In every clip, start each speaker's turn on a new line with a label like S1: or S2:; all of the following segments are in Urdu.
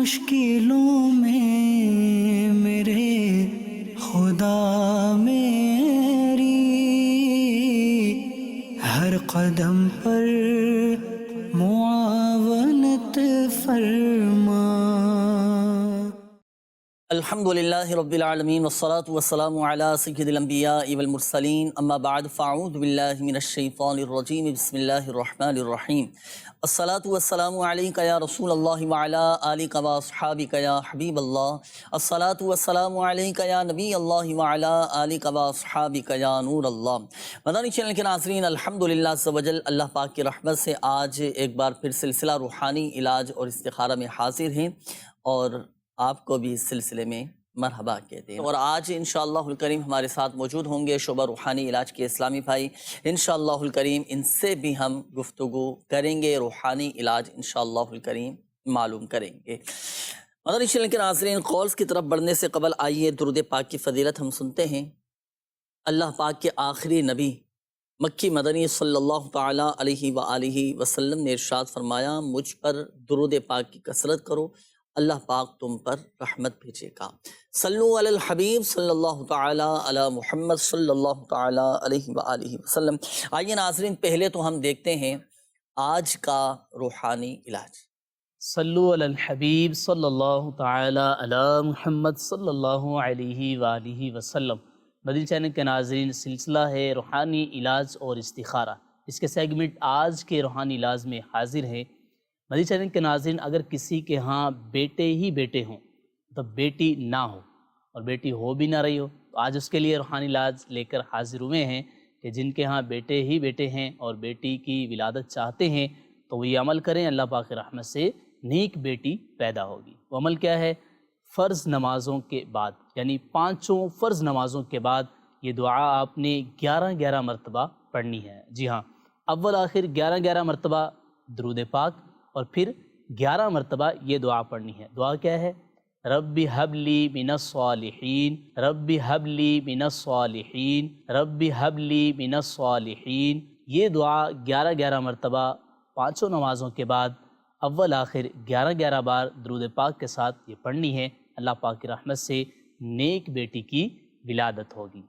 S1: مشکلوں میں میرے خدا میری ہر قدم پر معاونت فرما۔
S2: الحمدللہ رب العالمین والصلاة والسلام علی سید الانبیاء والمرسلین، اما بعد فاعوذ باللہ من الشیطان الرجیم، بسم اللہ الرحمن الرحیم۔ الصلاة والسلام علیک یا رسول اللہ وعلی آلک واصحابک یا حبیب اللہ۔ الصلاة والسلام علیک یا نبی اللہ وعلی آلک واصحابک یا نور اللہ۔ مدنی چینل کے ناظرین، الحمدللہ عز و جل اللہ پاک کی رحمت سے آج ایک بار پھر سلسلہ روحانی علاج اور استخارہ میں حاضر ہیں، اور آپ کو بھی اس سلسلے میں مرحبا کہتے ہیں۔ اور آج انشاءاللہ الکریم ہمارے ساتھ موجود ہوں گے شعبہ روحانی علاج کے اسلامی بھائی، انشاءاللہ الکریم ان سے بھی ہم گفتگو کریں گے، روحانی علاج انشاءاللہ الکریم معلوم کریں گے۔ مدنی چینل کے ناظرین، کالز کی طرف بڑھنے سے قبل آئیے درود پاک کی فضیلت ہم سنتے ہیں۔ اللہ پاک کے آخری نبی مکی مدنی صلی اللہ تعالیٰ علیہ وآلہ وسلم نے ارشاد فرمایا، مجھ پر درود پاک کی کثرت کرو، اللہ پاک تم پر رحمت بھیجے گا۔ صلو علی الحبیب صلی اللہ تعالیٰ علی محمد صلی اللہ تعالیٰ علیہ وآلہ وسلم۔ آئیے ناظرین، پہلے تو ہم دیکھتے ہیں آج کا روحانی علاج۔
S3: صلو علی الحبیب صلی اللہ تعالیٰ علی محمد صلی اللہ علیہ وآلہ وسلم۔ مدنی چینل کے ناظرین، سلسلہ ہے روحانی علاج اور استخارہ، اس کے سیگمنٹ آج کے روحانی علاج میں حاضر ہیں۔ مدنی چینل کے ناظرین، اگر کسی کے ہاں بیٹے ہی بیٹے ہوں تو بیٹی نہ ہو اور بیٹی ہو بھی نہ رہی ہو، تو آج اس کے لیے روحانی علاج لے کر حاضر ہوئے ہیں کہ جن کے ہاں بیٹے ہی بیٹے ہیں اور بیٹی کی ولادت چاہتے ہیں تو وہ یہ عمل کریں، اللہ پاک کی رحمت سے نیک بیٹی پیدا ہوگی۔ وہ عمل کیا ہے؟ فرض نمازوں کے بعد، یعنی 5 فرض نمازوں کے بعد یہ دعا آپ نے 11 مرتبہ پڑھنی ہے۔ جی ہاں، اول آخر 11 مرتبہ درود پاک اور پھر 11 مرتبہ یہ دعا پڑھنی ہے۔ دعا کیا ہے؟ رب حب لی من الصالحین، رب حب لی من الصالحین، رب حب لی من الصالحین۔ یہ دعا 11 مرتبہ 5 نمازوں کے بعد اول آخر 11 بار درود پاک کے ساتھ یہ پڑھنی ہے۔ اللہ پاک کی رحمت سے نیک بیٹی کی ولادت ہوگی۔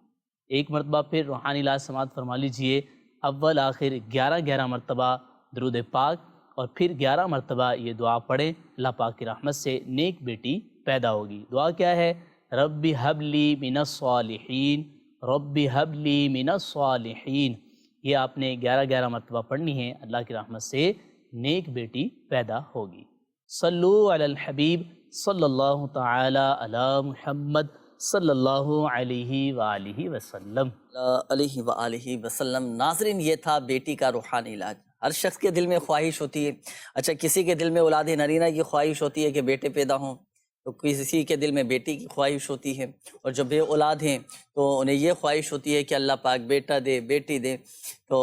S3: ایک مرتبہ پھر روحانی علاج سماعت فرما لیجئے، اول آخر 11 مرتبہ درود پاک اور پھر 11 مرتبہ یہ دعا پڑھیں، اللہ پاک کی رحمت سے نیک بیٹی پیدا ہوگی۔ دعا کیا ہے؟ رب حب لی من الصالحین، رب حب لی من الصالحین۔ یہ آپ نے 11 مرتبہ پڑھنی ہے، اللہ کی رحمت سے نیک بیٹی پیدا ہوگی۔ صلو علی الحبیب صلی اللہ تعالی علی محمد صلی اللہ علیہ وآلہ وسلم۔
S2: علیہ وآلہ وسلم۔ ناظرین، یہ تھا بیٹی کا روحانی علاج۔ ہر شخص کے دل میں خواہش ہوتی ہے، اچھا کسی کے دل میں اولاد نرینہ کی خواہش ہوتی ہے کہ بیٹے پیدا ہوں، تو کسی کے دل میں بیٹی کی خواہش ہوتی ہے، اور جو بے اولاد ہیں تو انہیں یہ خواہش ہوتی ہے کہ اللہ پاک بیٹا دے، بیٹی دے۔ تو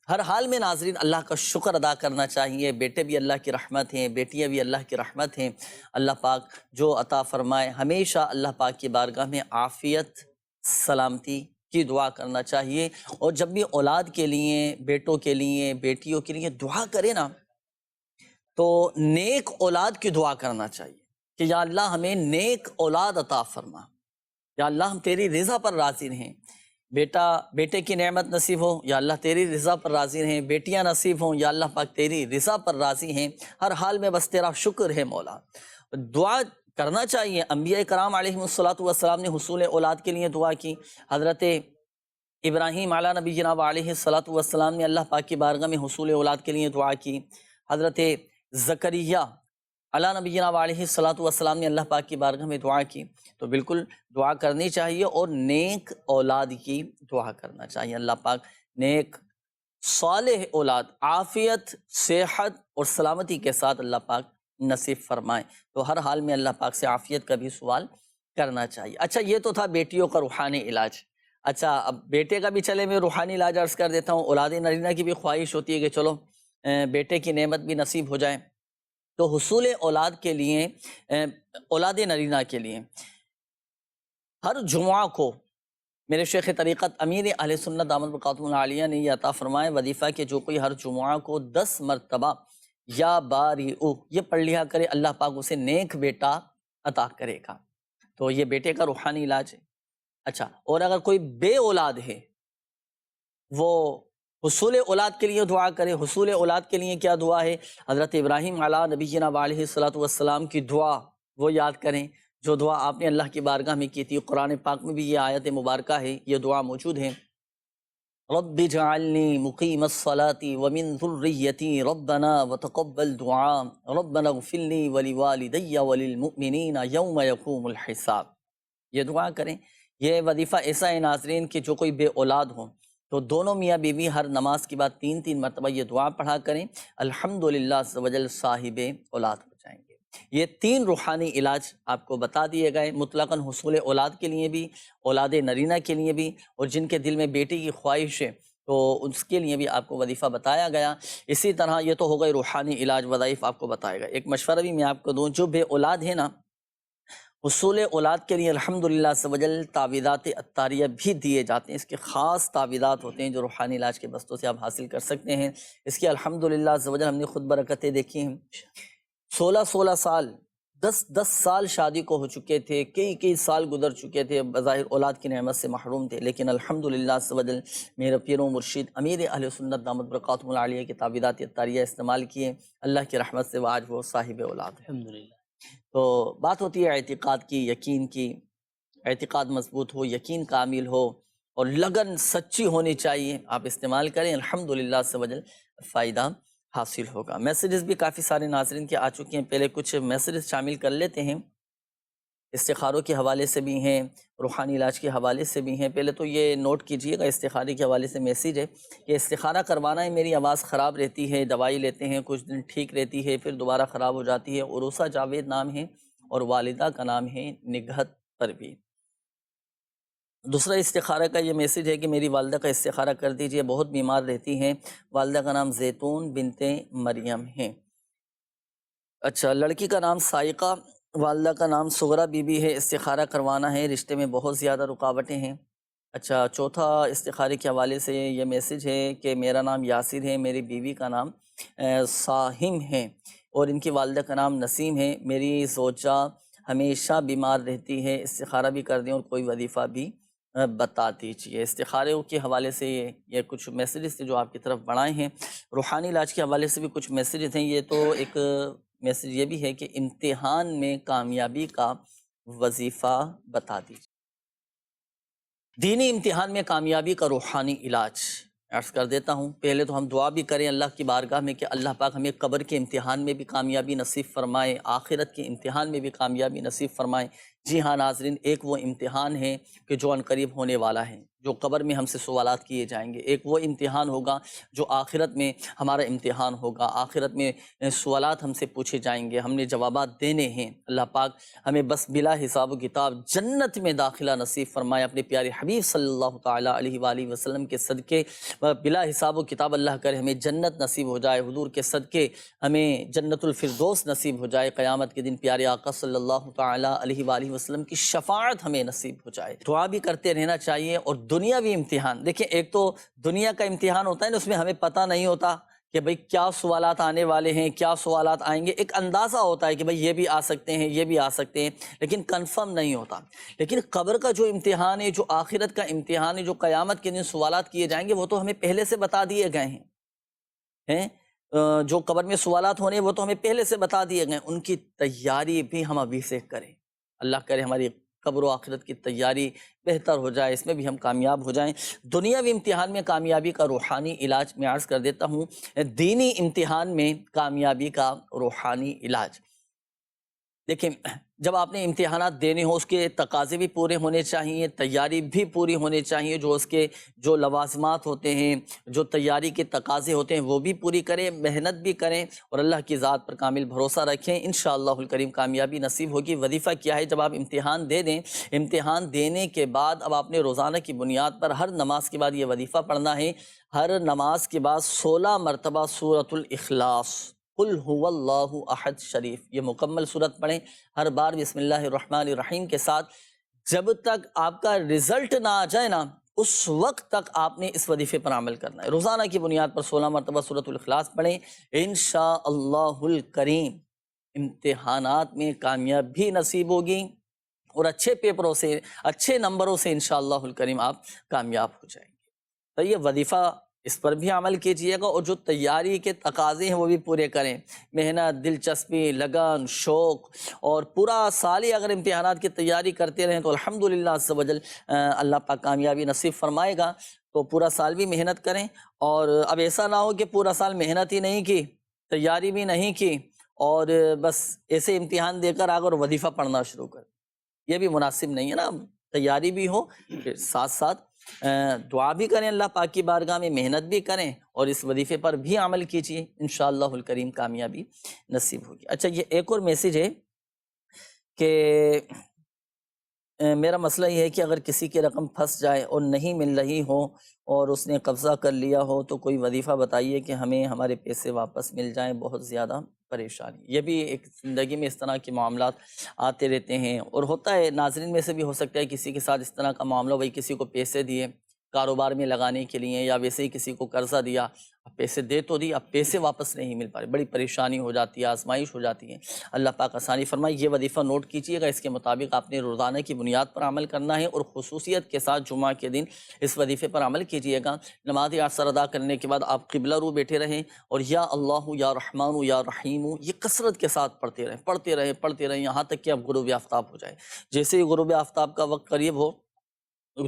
S2: ہر حال میں ناظرین اللہ کا شکر ادا کرنا چاہیے۔ بیٹے بھی اللہ کی رحمت ہیں، بیٹیاں بھی اللہ کی رحمت ہیں۔ اللہ پاک جو عطا فرمائے، ہمیشہ اللہ پاک کی بارگاہ میں عافیت، سلامتی کی دعا کرنا چاہیے۔ اور جب بھی اولاد کے لیے، بیٹوں کے لیے، بیٹیوں کے لیے دعا کرے نا، تو نیک اولاد کی دعا کرنا چاہیے کہ یا اللہ ہمیں نیک اولاد عطا فرما، یا اللہ ہم تیری رضا پر راضی رہیں۔ بیٹے کی نعمت نصیب ہو، یا اللہ تیری رضا پر راضی رہیں۔ بیٹیاں نصیب ہوں، یا اللہ پاک تیری رضا پر راضی ہیں۔ ہر حال میں بس تیرا شکر ہے مولا۔ دعا کرنا چاہیے۔ انبیاء کرام علیہ السلام نے حصول اولاد کے لیے دعا کی۔ حضرت ابراہیم علیہ نبی جناب علیہ السلام نے اللہ پاک کی بارگاہ میں حصول اولاد کے لیے دعا کی۔ حضرت زکریا علیہ نبی جناب علیہ السلام نے اللہ پاک کی بارگاہ میں دعا کی۔ تو بالکل دعا کرنی چاہیے، اور نیک اولاد کی دعا کرنا چاہیے۔ اللہ پاک نیک صالح اولاد عافیت، صحت اور سلامتی کے ساتھ اللہ پاک نصیب فرمائیں۔ تو ہر حال میں اللہ پاک سے عافیت کا بھی سوال کرنا چاہیے۔ اچھا، یہ تو تھا بیٹیوں کا روحانی علاج۔ اچھا، اب بیٹے کا بھی چلے میں روحانی علاج عرض کر دیتا ہوں۔ اولاد نرینہ کی بھی خواہش ہوتی ہے کہ چلو بیٹے کی نعمت بھی نصیب ہو جائے۔ تو حصول اولاد کے لیے، اولاد نرینہ کے لیے ہر جمعہ کو میرے شیخ طریقت امیر اہل سنت دامت برکاتہم العالیہ نے یہ عطا فرمائے وظیفہ کہ جو کوئی ہر جمعہ کو 10 مرتبہ یا باریء، یہ پڑھ لیا کرے، اللہ پاک اسے نیک بیٹا عطا کرے گا۔ تو یہ بیٹے کا روحانی علاج ہے۔ اچھا، اور اگر کوئی بے اولاد ہے، وہ حصول اولاد کے لیے دعا کرے۔ حصول اولاد کے لیے کیا دعا ہے؟ حضرت ابراہیم علیہ نبینا علیہ الصلوۃ والسلام کی دعا وہ یاد کریں، جو دعا آپ نے اللہ کی بارگاہ میں کی تھی۔ قرآن پاک میں بھی یہ آیت مبارکہ ہے، یہ دعا موجود ہے۔ رب اجعلنی مقیم الصلاۃ ومن ذریتی ربنا وتقبل دعاء ربنا اغفر لی ولوالدی وللمؤمنین یوم یقوم الحساب۔ یہ دعا کریں۔ یہ وظیفہ ایسا ہے ناظرین کہ جو کوئی بے اولاد ہو تو دونوں میاں بیوی ہر نماز کے بعد 3 مرتبہ یہ دعا پڑھا کریں، الحمدللہ عز و جل صاحب اولاد ہو جائیں گے۔ یہ 3 روحانی علاج آپ کو بتا دیے گئے، مطلقاً حصول اولاد کے لیے بھی، اولاد نرینہ کے لیے بھی، اور جن کے دل میں بیٹی کی خواہش ہے تو اس کے لیے بھی آپ کو وظیفہ بتایا گیا۔ اسی طرح یہ تو ہو گئے روحانی علاج، وظائف آپ کو بتائے گا۔ ایک مشورہ بھی میں آپ کو دوں، جو بے اولاد ہے نا، حصول اولاد کے لیے الحمدللہ عز و جل تعویذات عطاریہ بھی دیے جاتے ہیں۔ اس کے خاص تعویذات ہوتے ہیں جو روحانی علاج کے بستوں سے آپ حاصل کر سکتے ہیں۔ اس کی الحمدللہ عز و جل ہم نے خود برکتیں دیکھی ہیں۔ 16 سال 10 سال شادی کو ہو چکے تھے، کئی سال گزر چکے تھے، بظاہر اولاد کی نعمت سے محروم تھے، لیکن الحمدللہ عز و جل میرے پیر و مرشد امیر اہل سنت دامت برکاتہم العالیہ کے تعویذات عطاریہ استعمال کیے، اللہ کی رحمت سے وہ آج وہ صاحب اولاد ہے۔
S3: الحمدللہ۔
S2: تو بات ہوتی ہے اعتقاد کی، یقین کی۔ اعتقاد مضبوط ہو، یقین کامل ہو، اور لگن سچی ہونی چاہیے، آپ استعمال کریں، الحمدللہ عز و جل فائدہ حاصل ہوگا۔ میسیجز بھی کافی سارے ناظرین کے آ چکے ہیں، پہلے کچھ میسیجز شامل کر لیتے ہیں۔ استخاروں کے حوالے سے بھی ہیں، روحانی علاج کے حوالے سے بھی ہیں۔ پہلے تو یہ نوٹ کیجئے گا، استخارے کے حوالے سے میسیج ہے کہ استخارہ کروانا ہے، میری آواز خراب رہتی ہے، دوائی لیتے ہیں، کچھ دن ٹھیک رہتی ہے، پھر دوبارہ خراب ہو جاتی ہے۔ عروسہ جاوید نام ہے اور والدہ کا نام ہے نگہت پروین۔ دوسرا استخارہ کا یہ میسیج ہے کہ میری والدہ کا استخارہ کر دیجئے، بہت بیمار رہتی ہیں، والدہ کا نام زیتون بنت مریم ہے۔ اچھا، لڑکی کا نام سائقہ، والدہ کا نام سغرا بی بی ہے، استخارہ کروانا ہے، رشتے میں بہت زیادہ رکاوٹیں ہیں۔ اچھا، چوتھا استخارے کے حوالے سے یہ میسیج ہے کہ میرا نام یاسر ہے، میری بیوی کا نام ساہم ہے، اور ان کی والدہ کا نام نسیم ہے، میری زوجہ ہمیشہ بیمار رہتی ہے، استخارہ بھی کر دیں اور کوئی وظیفہ بھی بتا دیجیے۔ استخارے کے حوالے سے یہ کچھ میسیجز تھے جو آپ کی طرف بڑھائے ہیں۔ روحانی علاج کے حوالے سے بھی کچھ میسیجز ہیں۔ یہ تو ایک میسیج یہ بھی ہے کہ امتحان میں کامیابی کا وظیفہ بتا دیجیے۔ دینی امتحان میں کامیابی کا روحانی علاج عرض کر دیتا ہوں۔ پہلے تو ہم دعا بھی کریں اللہ کی بارگاہ میں کہ اللہ پاک ہمیں قبر کے امتحان میں بھی کامیابی نصیب فرمائے، آخرت کے امتحان میں بھی کامیابی نصیب فرمائے۔ جی ہاں ناظرین، ایک وہ امتحان ہے کہ جو عنقریب ہونے والا ہے، جو قبر میں ہم سے سوالات کیے جائیں گے۔ ایک وہ امتحان ہوگا جو آخرت میں ہمارا امتحان ہوگا، آخرت میں سوالات ہم سے پوچھے جائیں گے، ہم نے جوابات دینے ہیں۔ اللہ پاک ہمیں بس بلا حساب و کتاب جنت میں داخلہ نصیب فرمائے، اپنے پیارے حبیب صلی اللہ تعالیٰ علیہ وآلہ وسلم کے صدقے بلا حساب و کتاب اللہ کرے ہمیں جنت نصیب ہو جائے، حضور کے صدقے ہمیں جنت الفردوس نصیب ہو جائے، قیامت کے دن پیارے آقا صلی اللہ تعالیٰ علیہ وآلہ وسلم کی شفاعت ہمیں نصیب ہو جائے۔ دعا بھی کرتے رہنا چاہیے۔ اور دنیاوی امتحان دیکھیں، ایک تو دنیا کا امتحان ہوتا ہے نا، اس میں ہمیں پتہ نہیں ہوتا کہ بھئی کیا سوالات آنے والے ہیں، کیا سوالات آئیں گے۔ ایک اندازہ ہوتا ہے کہ بھئی یہ بھی آ سکتے ہیں، یہ بھی آ سکتے ہیں، لیکن کنفرم نہیں ہوتا۔ لیکن قبر کا جو امتحان ہے، جو آخرت کا امتحان ہے، جو قیامت کے دن سوالات کیے جائیں گے، وہ تو ہمیں پہلے سے بتا دیے گئے ہیں۔ جو قبر میں سوالات ہونے وہ تو ہمیں پہلے سے بتا دیے گئے ہیں، ان کی تیاری بھی ہم ابھی سے کریں۔ اللہ کرے ہماری قبر و آخرت کی تیاری بہتر ہو جائے، اس میں بھی ہم کامیاب ہو جائیں۔ دنیاوی امتحان میں کامیابی کا روحانی علاج میں عرض کر دیتا ہوں، دینی امتحان میں کامیابی کا روحانی علاج۔ دیکھیں، جب آپ نے امتحانات دینے ہوں، اس کے تقاضے بھی پورے ہونے چاہیے، تیاری بھی پوری ہونی چاہیے، جو اس کے جو لوازمات ہوتے ہیں، جو تیاری کے تقاضے ہوتے ہیں وہ بھی پوری کریں، محنت بھی کریں، اور اللہ کی ذات پر کامل بھروسہ رکھیں، انشاءاللہ الکریم کامیابی نصیب ہوگی۔ وظیفہ کیا ہے؟ جب آپ امتحان دے دیں، امتحان دینے کے بعد اب آپ نے روزانہ کی بنیاد پر ہر نماز کے بعد یہ وظیفہ پڑھنا ہے۔ ہر نماز کے بعد 16 مرتبہ سورۃ الاخلاص، قل هو اللہ احد شریف، یہ مکمل صورت پڑھیں ہر بار بسم اللہ الرحمن الرحیم کے ساتھ۔ جب تک آپ کا رزلٹ نہ آ جائے نا، اس وقت تک آپ نے اس وظیفے پر عمل کرنا ہے۔ روزانہ کی بنیاد پر 16 مرتبہ سورۃ الاخلاص پڑھیں، انشاءاللہ الکریم امتحانات میں کامیابی نصیب ہوگی اور اچھے پیپروں سے، اچھے نمبروں سے انشاءاللہ الکریم آپ کامیاب ہو جائیں گے۔ تو یہ وظیفہ، اس پر بھی عمل کیجیے گا، اور جو تیاری کے تقاضے ہیں وہ بھی پورے کریں، محنت، دلچسپی، لگن، شوق، اور پورا سال ہی اگر امتحانات کی تیاری کرتے رہیں تو الحمدللہ عز و جل اللہ پاک کامیابی نصیب فرمائے گا۔ تو پورا سال بھی محنت کریں، اور اب ایسا نہ ہو کہ پورا سال محنت ہی نہیں کی، تیاری بھی نہیں کی، اور بس ایسے امتحان دے کر آ کر وظیفہ پڑھنا شروع کر، یہ بھی مناسب نہیں ہے نا۔ تیاری بھی ہو، پھر ساتھ ساتھ دعا بھی کریں اللہ پاک کی بارگاہ میں، محنت بھی کریں، اور اس وظیفے پر بھی عمل کیجیے، انشاءاللہ الکریم کامیابی نصیب ہوگی۔ اچھا، یہ ایک اور میسیج ہے کہ میرا مسئلہ یہ ہے کہ اگر کسی کی رقم پھنس جائے اور نہیں مل رہی ہو اور اس نے قبضہ کر لیا ہو تو کوئی وظیفہ بتائیے کہ ہمیں ہمارے پیسے واپس مل جائیں، بہت زیادہ پریشانی۔ یہ بھی ایک زندگی میں اس طرح کے معاملات آتے رہتے ہیں، اور ہوتا ہے، ناظرین میں سے بھی ہو سکتا ہے کسی کے ساتھ اس طرح کا معاملہ، وہی کسی کو پیسے دیے کاروبار میں لگانے کے لیے، یا ویسے ہی کسی کو قرضہ دیا، اب پیسے دے تو دی، اب پیسے واپس نہیں مل پا رہے، بڑی پریشانی ہو جاتی ہے، آزمائش ہو جاتی ہے۔ اللہ پاک آسانی فرمائے۔ یہ وظیفہ نوٹ کیجیے گا، اس کے مطابق آپ نے روزانہ کی بنیاد پر عمل کرنا ہے، اور خصوصیت کے ساتھ جمعہ کے دن اس وظیفے پر عمل کیجیے گا۔ نماز عصر ادا کرنے کے بعد آپ قبلہ رو بیٹھے رہیں، اور یا اللہ یا رحمان یا رحیم یہ کثرت کے ساتھ پڑھتے رہیں، پڑھتے رہیں، پڑھتے رہیں، یہاں تک کہ اب غروب آفتاب ہو جائے۔ جیسے ہی غروب آفتاب کا وقت قریب ہو،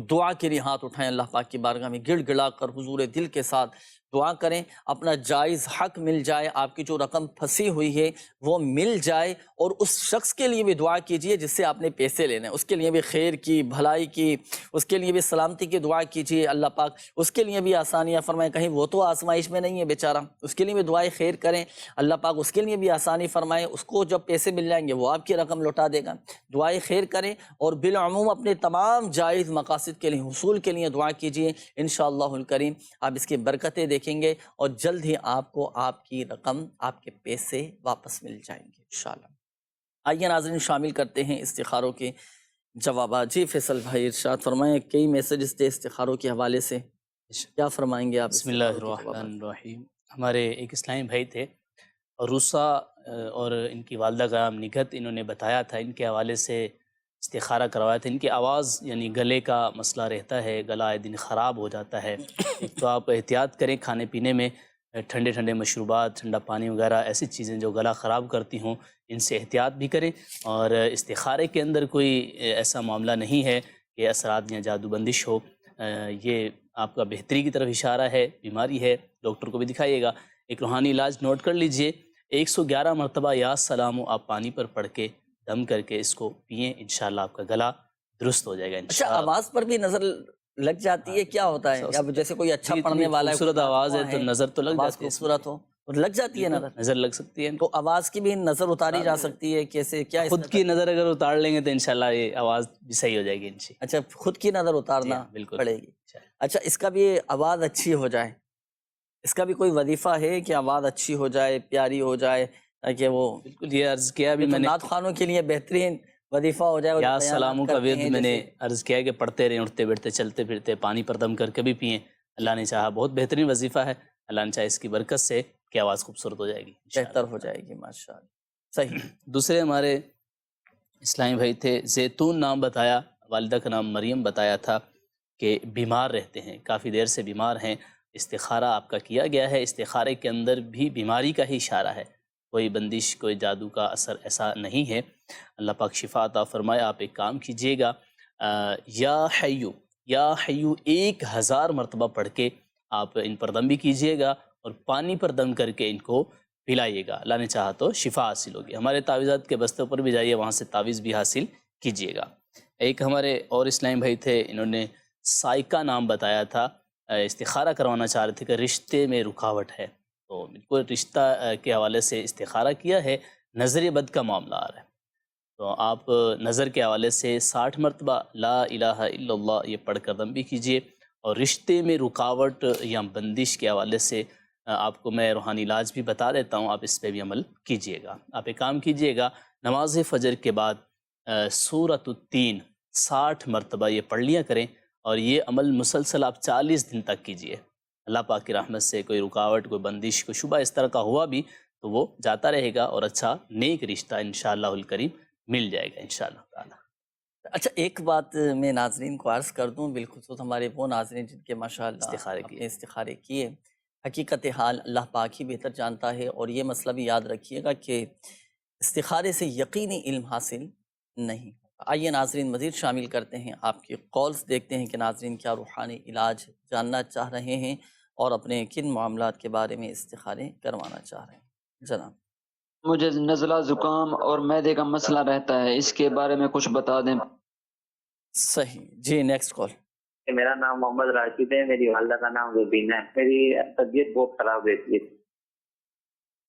S2: دعا کے لیے ہاتھ اٹھائیں، اللہ پاک کی بارگاہ میں گڑ گڑا کر حضور دل کے ساتھ دعا کریں، اپنا جائز حق مل جائے، آپ کی جو رقم پھنسی ہوئی ہے وہ مل جائے، اور اس شخص کے لیے بھی دعا کیجئے جس سے آپ نے پیسے لینے ہیں، اس کے لیے بھی خیر کی، بھلائی کی، اس کے لیے بھی سلامتی کی دعا کیجئے، اللہ پاک اس کے لیے بھی آسانیاں فرمائیں، کہیں وہ تو آزمائش میں نہیں ہے بیچارہ، اس کے لیے بھی دعائیں خیر کریں، اللہ پاک اس کے لیے بھی آسانی فرمائیں، اس کو جب پیسے مل جائیں گے وہ آپ کی رقم لوٹا دے گا، دعائیں خیر کریں، اور بالعموم اپنے تمام جائز مقاصد کے لیے، حصول کے لیے دعا کیجئے، انشاءاللہ الکریم آپ اس کی برکتیں دیکھیں گے، اور جلد ہی آپ کو آپ کی رقم، آپ کے پیسے واپس مل جائیں گے انشاءاللہ۔ آئیے ناظرین شامل کرتے ہیں استخاروں کے جوابات۔ جی فیصل بھائی ارشاد فرمائیں، کئی میسیجز تھے استخاروں کے حوالے سے، کیا فرمائیں گے آپ؟
S3: بسم اللہ الرحمن الرحیم۔ ہمارے ایک اسلامی بھائی تھے، روسا اور ان کی والدہ کا نام نگہت، انہوں نے بتایا تھا، ان کے حوالے سے استخارہ کروایا تھا۔ ان کی آواز یعنی گلے کا مسئلہ رہتا ہے، گلا آئے دن خراب ہو جاتا ہے۔ ایک تو آپ احتیاط کریں کھانے پینے میں، ٹھنڈے ٹھنڈے مشروبات، ٹھنڈا پانی وغیرہ، ایسی چیزیں جو گلا خراب کرتی ہوں ان سے احتیاط بھی کریں۔ اور استخارے کے اندر کوئی ایسا معاملہ نہیں ہے کہ اثرات یا جادو بندش ہو، یہ آپ کا بہتری کی طرف اشارہ ہے، بیماری ہے، ڈاکٹر کو بھی دکھائیے گا۔ ایک روحانی علاج نوٹ کر لیجئے، 111 مرتبہ یا سلام آپ پانی پر پڑھ کے دم کر کے اس کو پئیں، انشاءاللہ آپ کا گلا درست ہو جائے گا انشاءاللہ۔
S2: اچھا، آواز پر بھی نظر لگ جاتی ہے، کیا ہوتا ہے؟ اب جیسے کوئی اچھا پڑھنے والا ہے،
S3: خوبصورت آواز ہے تو نظر تو لگ جاتی ہے،
S2: خوبصورت ہو اور لگ جاتی ہے
S3: نظر لگ سکتی ہے،
S2: تو آواز کی بھی نظر اتاری جا سکتی ہے، کیسے، کیا
S3: خود کی نظر اگر اتار لیں گے تو انشاءاللہ یہ آواز بھی صحیح ہو جائے گی انشاءاللہ۔
S2: اچھا، خود کی نظر اتارنا پڑے گی۔ اچھا، اس کا بھی آواز اچھی ہو جائے، اس کا بھی کوئی وظیفہ ہے کہ آواز اچھی ہو جائے، پیاری ہو جائے، تاکہ وہ
S3: بالکل یہ عرض کیا بھی میں نے،
S2: نعت خوانوں کے لیے بہترین وظیفہ ہو جائے۔
S3: یا سلاموں کا ورد میں نے عرض کیا ہے کہ پڑھتے رہیں، اٹھتے بیٹھتے چلتے پھرتے پانی پر دم کر کے بھی پئیں، اللہ نے چاہا بہت بہترین وظیفہ ہے، اللہ نے چاہا اس کی برکت سے کہ آواز خوبصورت ہو جائے گی،
S2: بہتر ہو جائے گی، ماشاءاللہ۔ صحیح۔
S3: دوسرے ہمارے اسلامی بھائی تھے، زیتون نام بتایا، والدہ کا نام مریم بتایا تھا کہ بیمار رہتے ہیں، کافی دیر سے بیمار ہیں، استخارہ آپ کا کیا گیا ہے، استخارے کے اندر بھی بیماری کا ہی اشارہ ہے، کوئی بندش، کوئی جادو کا اثر ایسا نہیں ہے، اللہ پاک شفا عطا فرمائے۔ آپ ایک کام کیجئے گا، یا حیو 1000 مرتبہ پڑھ کے آپ ان پر دم بھی کیجئے گا، اور پانی پر دم کر کے ان کو پلائیے گا، اللہ نے چاہا تو شفا حاصل ہوگی۔ ہمارے تعویذات کے بستوں پر بھی جائیے، وہاں سے تعویذ بھی حاصل کیجئے گا۔ ایک ہمارے اور اسلامی بھائی تھے، انہوں نے سائقہ نام بتایا تھا، استخارہ کروانا چاہ رہے تھے کہ رشتے میں رکاوٹ ہے، تو بالکل رشتہ کے حوالے سے استخارہ کیا ہے، نظر بد کا معاملہ آ رہا ہے، تو آپ نظر کے حوالے سے 60 مرتبہ لا الہ الا اللہ یہ پڑھ کر دم بھی کیجئے، اور رشتے میں رکاوٹ یا بندش کے حوالے سے آپ کو میں روحانی علاج بھی بتا دیتا ہوں، آپ اس پہ بھی عمل کیجئے گا۔ آپ ایک کام کیجئے گا، نماز فجر کے بعد سورۃ التین 60 مرتبہ یہ پڑھ لیا کریں، اور یہ عمل مسلسل آپ 40 دن تک کیجئے. اللہ پاک کی رحمت سے کوئی رکاوٹ، کوئی بندش، کوئی شبہ اس طرح کا ہوا بھی تو وہ جاتا رہے گا اور اچھا نیک رشتہ انشاءاللہ الکریم مل جائے گا انشاءاللہ تعالی.
S2: اچھا ایک بات میں ناظرین کو عرض کر دوں، بالخصوص ہمارے وہ ناظرین جن کے ماشاءاللہ اپنے استخارے کیے، حقیقت حال اللہ پاک ہی بہتر جانتا ہے. اور یہ مسئلہ بھی یاد رکھیے گا کہ استخارے سے یقینی علم حاصل نہیں. آئیے ناظرین مزید شامل کرتے ہیں آپ کے قولز، دیکھتے ہیں کہ ناظرین کیا روحانی علاج جاننا چاہ رہے ہیں اور اپنے کن معاملات کے بارے میں استخارے کروانا چاہ رہے ہیں. جناب
S4: مجھے نزلہ، زکام اور معدے کا مسئلہ رہتا ہے، اس کے بارے میں کچھ بتا دیں.
S2: صحیح جی، نیکسٹ کال.
S5: میرا نام محمد راشد ہے، میری والدہ کا نام روبینہ ہے. میری طبیعت بہت خراب رہتی ہے.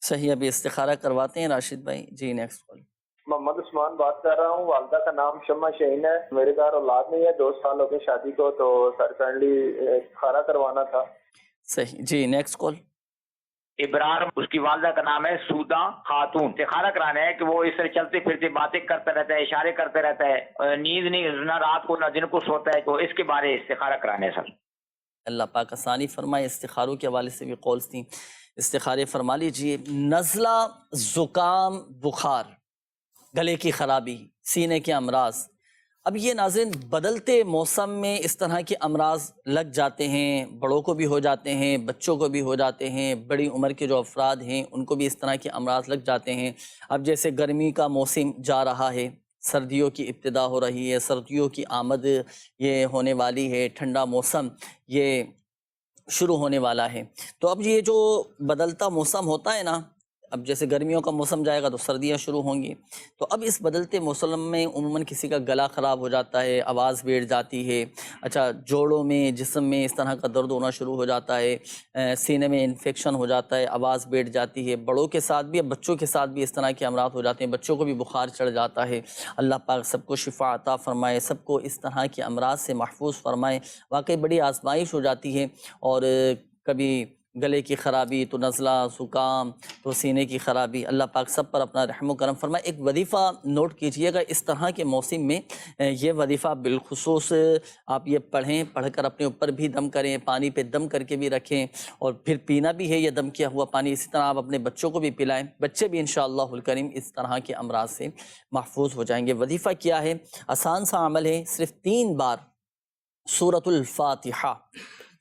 S2: صحیح، ابھی استخارہ کرواتے ہیں راشد بھائی. جی نیکسٹ کال.
S6: محمد عثمان بات کر رہا ہوں. والدہ کا نام شمع شہین ہے. میرے گھر اولاد نہیں ہے، 2 سال ہو گئے شادی کو، تو سر کائنڈلی استخارہ کروانا تھا.
S2: صحیح جی، نیکسٹ کال.
S5: ابرار، اس کی والدہ کا نام ہے سودا خاتون. استخارہ کرانا ہے کہ وہ اس طرح چلتے پھرتے باتیں کرتا رہتا ہے، اشارے کرتے رہتا ہے، نیند نہیں، نہ رات کو نہ دن کو سوتا ہے. تو اس کے بارے استخارہ کرانا ہے سر.
S2: اللہ پاک آسانی فرمائے. استخاروں کے حوالے سے بھی قولز تھیں، استخارے فرما لیجئے. نزلہ، زکام، بخار، گلے کی خرابی، سینے کے امراض. اب یہ ناظرین بدلتے موسم میں اس طرح کے امراض لگ جاتے ہیں، بڑوں کو بھی ہو جاتے ہیں، بچوں کو بھی ہو جاتے ہیں، بڑی عمر کے جو افراد ہیں ان کو بھی اس طرح کے امراض لگ جاتے ہیں. اب جیسے گرمی کا موسم جا رہا ہے، سردیوں کی ابتدا ہو رہی ہے، سردیوں کی آمد یہ ہونے والی ہے، ٹھنڈا موسم یہ شروع ہونے والا ہے. تو اب یہ جو بدلتا موسم ہوتا ہے نا، اب جیسے گرمیوں کا موسم جائے گا تو سردیاں شروع ہوں گی. تو اب اس بدلتے موسم میں عموماً کسی کا گلا خراب ہو جاتا ہے، آواز بیٹھ جاتی ہے. اچھا، جوڑوں میں، جسم میں اس طرح کا درد ہونا شروع ہو جاتا ہے، سینے میں انفیکشن ہو جاتا ہے، آواز بیٹھ جاتی ہے. بڑوں کے ساتھ بھی، اب بچوں کے ساتھ بھی اس طرح کے امراض ہو جاتے ہیں. بچوں کو بھی بخار چڑھ جاتا ہے. اللہ پاک سب کو شفا عطا فرمائے، سب کو اس طرح کے امراض سے محفوظ فرمائے. واقعی بڑی آزمائش ہو جاتی ہے. اور کبھی گلے کی خرابی، تو نزلہ، زکام، تو سینے کی خرابی. اللہ پاک سب پر اپنا رحم و کرم فرمائے. ایک وظیفہ نوٹ کیجئے گا اس طرح کے موسم میں، یہ وظیفہ بالخصوص آپ یہ پڑھیں، پڑھ کر اپنے اوپر بھی دم کریں، پانی پہ دم کر کے بھی رکھیں، اور پھر پینا بھی ہے یہ دم کیا ہوا پانی. اسی طرح آپ اپنے بچوں کو بھی پلائیں، بچے بھی انشاءاللہ الکریم اس طرح کے امراض سے محفوظ ہو جائیں گے. وظیفہ کیا ہے؟ آسان سا عمل ہے، صرف 3 بار سورۃ الفاتحہ.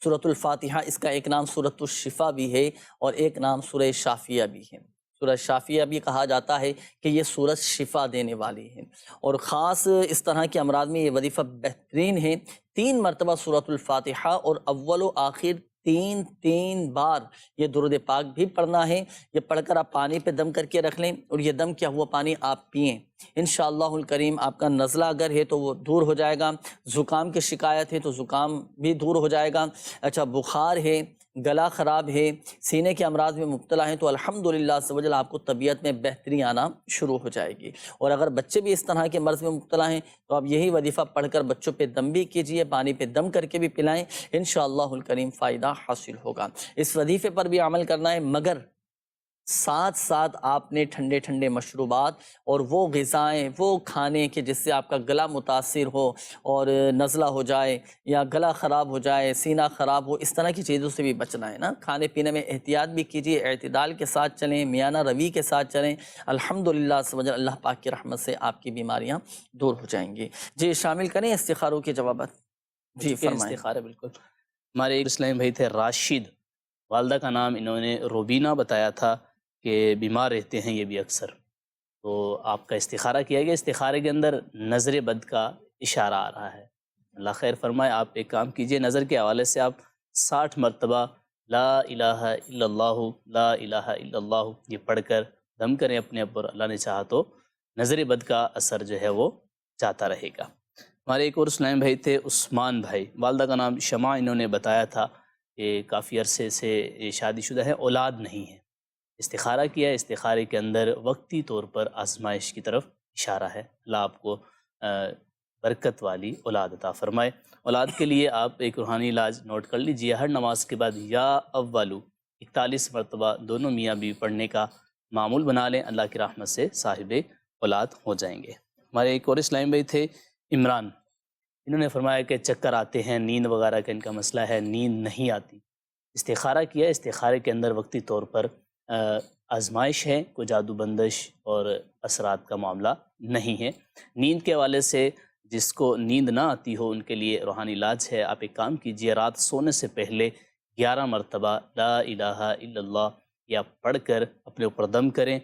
S2: سورۃ الفاتحہ، اس کا ایک نام سورۃ الشفا بھی ہے اور ایک نام سورہ شافیہ بھی ہے. سورہ شافیہ بھی کہا جاتا ہے کہ یہ سورۃ شفا دینے والی ہے. اور خاص اس طرح کے امراض میں یہ وظیفہ بہترین ہے. 3 مرتبہ سورۃ الفاتحہ اور اول و آخر 3 بار یہ درود پاک بھی پڑھنا ہے. یہ پڑھ کر آپ پانی پہ دم کر کے رکھ لیں اور یہ دم کیا ہوا پانی آپ پئیں. انشاءاللہ الکریم آپ کا نزلہ اگر ہے تو وہ دور ہو جائے گا، زکام کی شکایت ہے تو زکام بھی دور ہو جائے گا. اچھا، بخار ہے، گلا خراب ہے، سینے کے امراض میں مبتلا ہیں، تو الحمدللہ عز و جل آپ کو طبیعت میں بہتری آنا شروع ہو جائے گی. اور اگر بچے بھی اس طرح کے مرض میں مبتلا ہیں تو آپ یہی وظیفہ پڑھ کر بچوں پہ دم بھی کیجئے، پانی پہ دم کر کے بھی پلائیں، انشاءاللہ الکریم فائدہ حاصل ہوگا. اس وظیفے پر بھی عمل کرنا ہے، مگر ساتھ ساتھ آپ نے ٹھنڈے ٹھنڈے مشروبات اور وہ غذائیں، وہ کھانے کہ جس سے آپ کا گلا متاثر ہو اور نزلہ ہو جائے یا گلا خراب ہو جائے، سینہ خراب ہو، اس طرح کی چیزوں سے بھی بچنا ہے نا. کھانے پینے میں احتیاط بھی کیجیے، اعتدال کے ساتھ چلیں، میانہ روی کے ساتھ چلیں. الحمدللہ سبحان اللہ پاک کی رحمت سے آپ کی بیماریاں دور ہو جائیں گی. جی شامل کریں استخاروں کے جوابات. جی فرمائیں.
S3: استخارہ بالکل. ہمارے ایک اسلام بھائی تھے راشد، والدہ کا نام انہوں نے روبینہ بتایا تھا کہ بیمار رہتے ہیں یہ بھی اکثر. تو آپ کا استخارہ کیا گیا. استخارے کے اندر نظر بد کا اشارہ آ رہا ہے. اللہ خیر فرمائے. آپ ایک کام کیجئے، نظر کے حوالے سے آپ 60 مرتبہ لا الہ الا اللہ، لا الہ الا اللہ یہ پڑھ کر دم کریں اپنے اوپر. اللہ نے چاہا تو نظر بد کا اثر جو ہے وہ جاتا رہے گا. ہمارے ایک اور اسلام بھائی تھے عثمان بھائی، والدہ کا نام شمع، انہوں نے بتایا تھا کہ کافی عرصے سے شادی شدہ ہے، اولاد نہیں ہے. استخارہ کیا، استخارے کے اندر وقتی طور پر آزمائش کی طرف اشارہ ہے. اللہ آپ کو برکت والی اولاد عطا فرمائے. اولاد کے لیے آپ ایک روحانی علاج نوٹ کر لیجئے. ہر نماز کے بعد یا اولو 41 مرتبہ دونوں میاں بیوی پڑھنے کا معمول بنا لیں. اللہ کی رحمت سے صاحب اولاد ہو جائیں گے. ہمارے ایک اور اسلام بھائی تھے عمران، انہوں نے فرمایا کہ چکر آتے ہیں، نیند وغیرہ کا ان کا مسئلہ ہے، نیند نہیں آتی۔ استخارہ کیا، استخارے کے اندر وقتی طور پر آزمائش ہے، کوئی جادو بندش اور اثرات کا معاملہ نہیں ہے۔ نیند کے حوالے سے جس کو نیند نہ آتی ہو ان کے لیے روحانی علاج ہے۔ آپ ایک کام کیجئے، رات سونے سے پہلے 11 مرتبہ لا الہ الا اللہ یا پڑھ کر اپنے اوپر دم کریں،